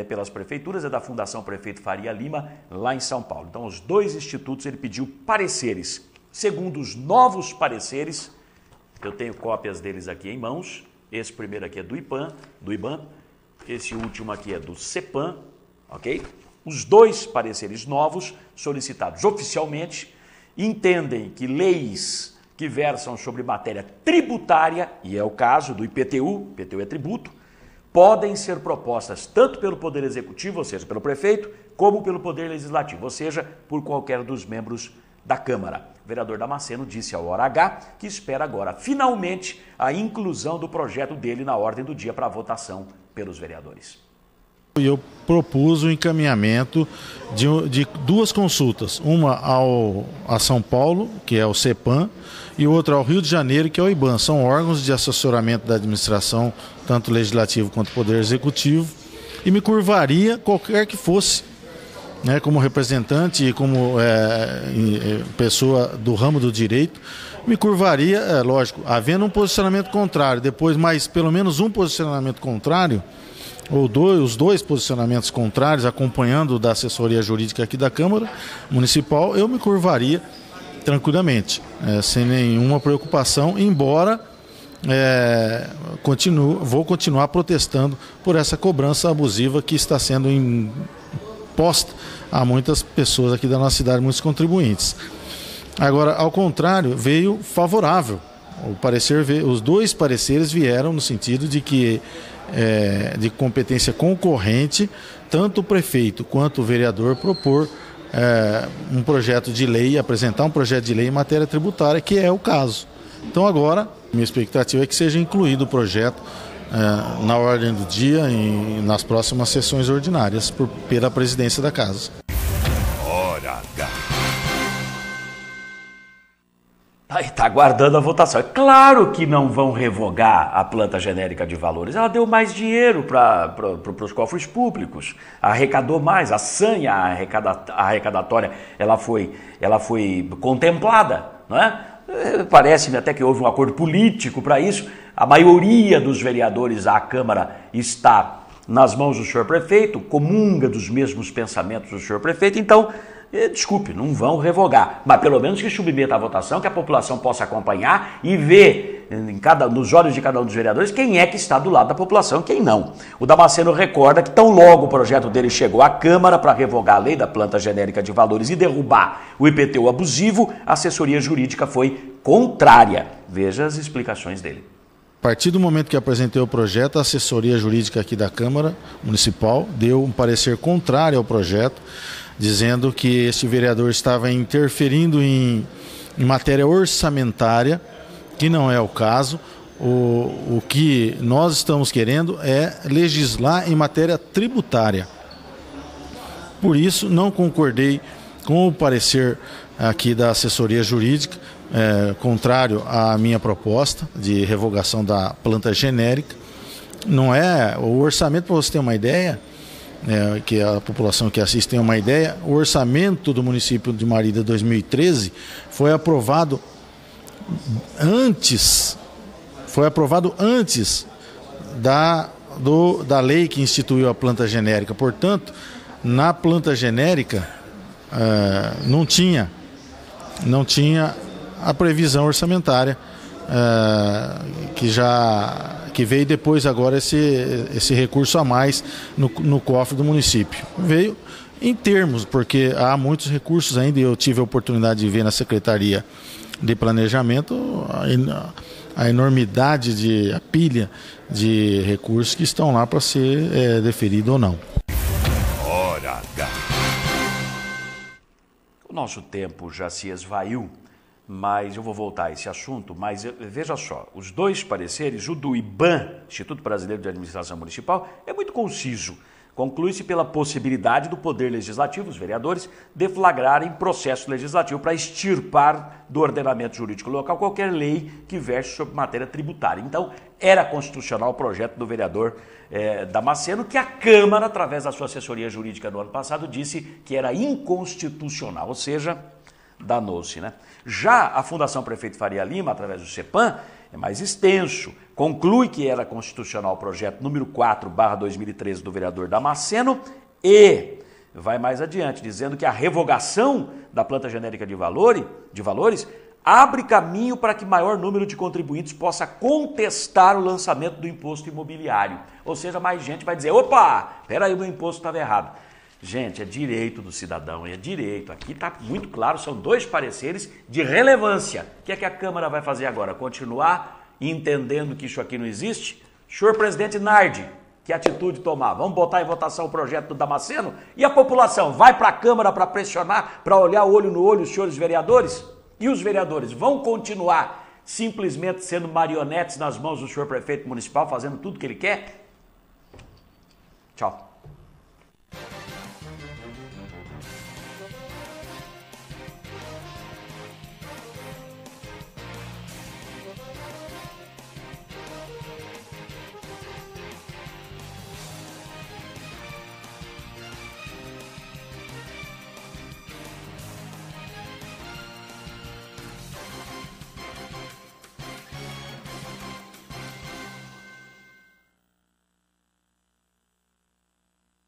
pelas prefeituras, é da Fundação Prefeito Faria Lima, lá em São Paulo. Então, os 2 institutos, ele pediu pareceres, segundo os novos pareceres, eu tenho cópias deles aqui em mãos, esse primeiro aqui é do IBAN, esse último aqui é do CEPAM, ok? Os dois pareceres novos, solicitados oficialmente, entendem que leis que versam sobre matéria tributária, e é o caso do IPTU, IPTU é tributo, podem ser propostas tanto pelo Poder Executivo, ou seja, pelo prefeito, como pelo Poder Legislativo, ou seja, por qualquer dos membros da Câmara. O vereador Damasceno disse ao Hora H que espera agora, finalmente, a inclusão do projeto dele na ordem do dia para votação pelos vereadores. Eu propus o encaminhamento de duas consultas, uma a São Paulo, que é o CEPAM, e outra ao Rio de Janeiro, que é o IBAN. São órgãos de assessoramento da administração, tanto legislativo quanto poder executivo, e me curvaria qualquer que fosse, né, como representante e como pessoa do ramo do direito, me curvaria, lógico, havendo um posicionamento contrário, depois mais pelo menos um posicionamento contrário, ou os dois posicionamentos contrários, acompanhando da assessoria jurídica aqui da Câmara Municipal, eu me curvaria tranquilamente, sem nenhuma preocupação, embora vou continuar protestando por essa cobrança abusiva que está sendo imposta a muitas pessoas aqui da nossa cidade, muitos contribuintes. Agora, ao contrário, veio favorável. Os dois pareceres vieram no sentido de que de competência concorrente, tanto o prefeito quanto o vereador propor um projeto de lei, apresentar um projeto de lei em matéria tributária, que é o caso. Então agora, minha expectativa é que seja incluído o projeto na ordem do dia e nas próximas sessões ordinárias pela presidência da Casa. Hora H. Está aguardando a votação. É claro que não vão revogar a planta genérica de valores. Ela deu mais dinheiro para os cofres públicos, arrecadou mais, a sanha arrecadatória ela foi contemplada, não é? Parece-me até que houve um acordo político para isso. A maioria dos vereadores à Câmara está nas mãos do senhor prefeito, comunga dos mesmos pensamentos do senhor prefeito, então, desculpe, não vão revogar, mas pelo menos que submeta à votação, que a população possa acompanhar e ver nos olhos de cada um dos vereadores quem é que está do lado da população e quem não. O Damasceno recorda que tão logo o projeto dele chegou à Câmara para revogar a lei da planta genérica de valores e derrubar o IPTU abusivo, a assessoria jurídica foi contrária. Veja as explicações dele. A partir do momento que apresentei o projeto, a assessoria jurídica aqui da Câmara Municipal deu um parecer contrário ao projeto, dizendo que este vereador estava interferindo em matéria orçamentária, que não é o caso. O que nós estamos querendo é legislar em matéria tributária. Por isso, não concordei com o parecer aqui da assessoria jurídica, contrário à minha proposta de revogação da planta genérica. Não é o orçamento, para você ter uma ideia, que a população que assiste tem uma ideia, o orçamento do município de Marília 2013 foi aprovado antes da lei que instituiu a planta genérica. Portanto, na planta genérica não tinha a previsão orçamentária que veio depois agora esse recurso a mais no cofre do município. Veio em termos, porque há muitos recursos ainda, e eu tive a oportunidade de ver na Secretaria de Planejamento a enormidade a pilha de recursos que estão lá para ser deferido ou não. Hora H. O nosso tempo já se esvaiu, mas eu vou voltar a esse assunto, mas veja só, os dois pareceres, o do IBAN, Instituto Brasileiro de Administração Municipal, é muito conciso. Conclui-se pela possibilidade do Poder Legislativo, os vereadores, deflagrarem processo legislativo para extirpar do ordenamento jurídico local qualquer lei que verse sobre matéria tributária. Então, era constitucional o projeto do vereador Damasceno, que a Câmara, através da sua assessoria jurídica no ano passado, disse que era inconstitucional, ou seja, danou-se, né? Já a Fundação Prefeito Faria Lima, através do CEPAM, é mais extenso. Conclui que era constitucional o projeto número 4/2013 do vereador Damasceno e vai mais adiante, dizendo que a revogação da planta genérica de valores abre caminho para que maior número de contribuintes possa contestar o lançamento do imposto imobiliário. Ou seja, mais gente vai dizer, opa, peraí, o meu imposto estava errado. Gente, é direito do cidadão, é direito. Aqui está muito claro, são 2 pareceres de relevância. O que é que a Câmara vai fazer agora? Continuar entendendo que isso aqui não existe? Senhor presidente Nardi, que atitude tomar? Vamos botar em votação o projeto do Damasceno? E a população vai para a Câmara para pressionar, para olhar olho no olho os senhores vereadores? E os vereadores vão continuar simplesmente sendo marionetes nas mãos do senhor prefeito municipal, fazendo tudo que ele quer? Tchau.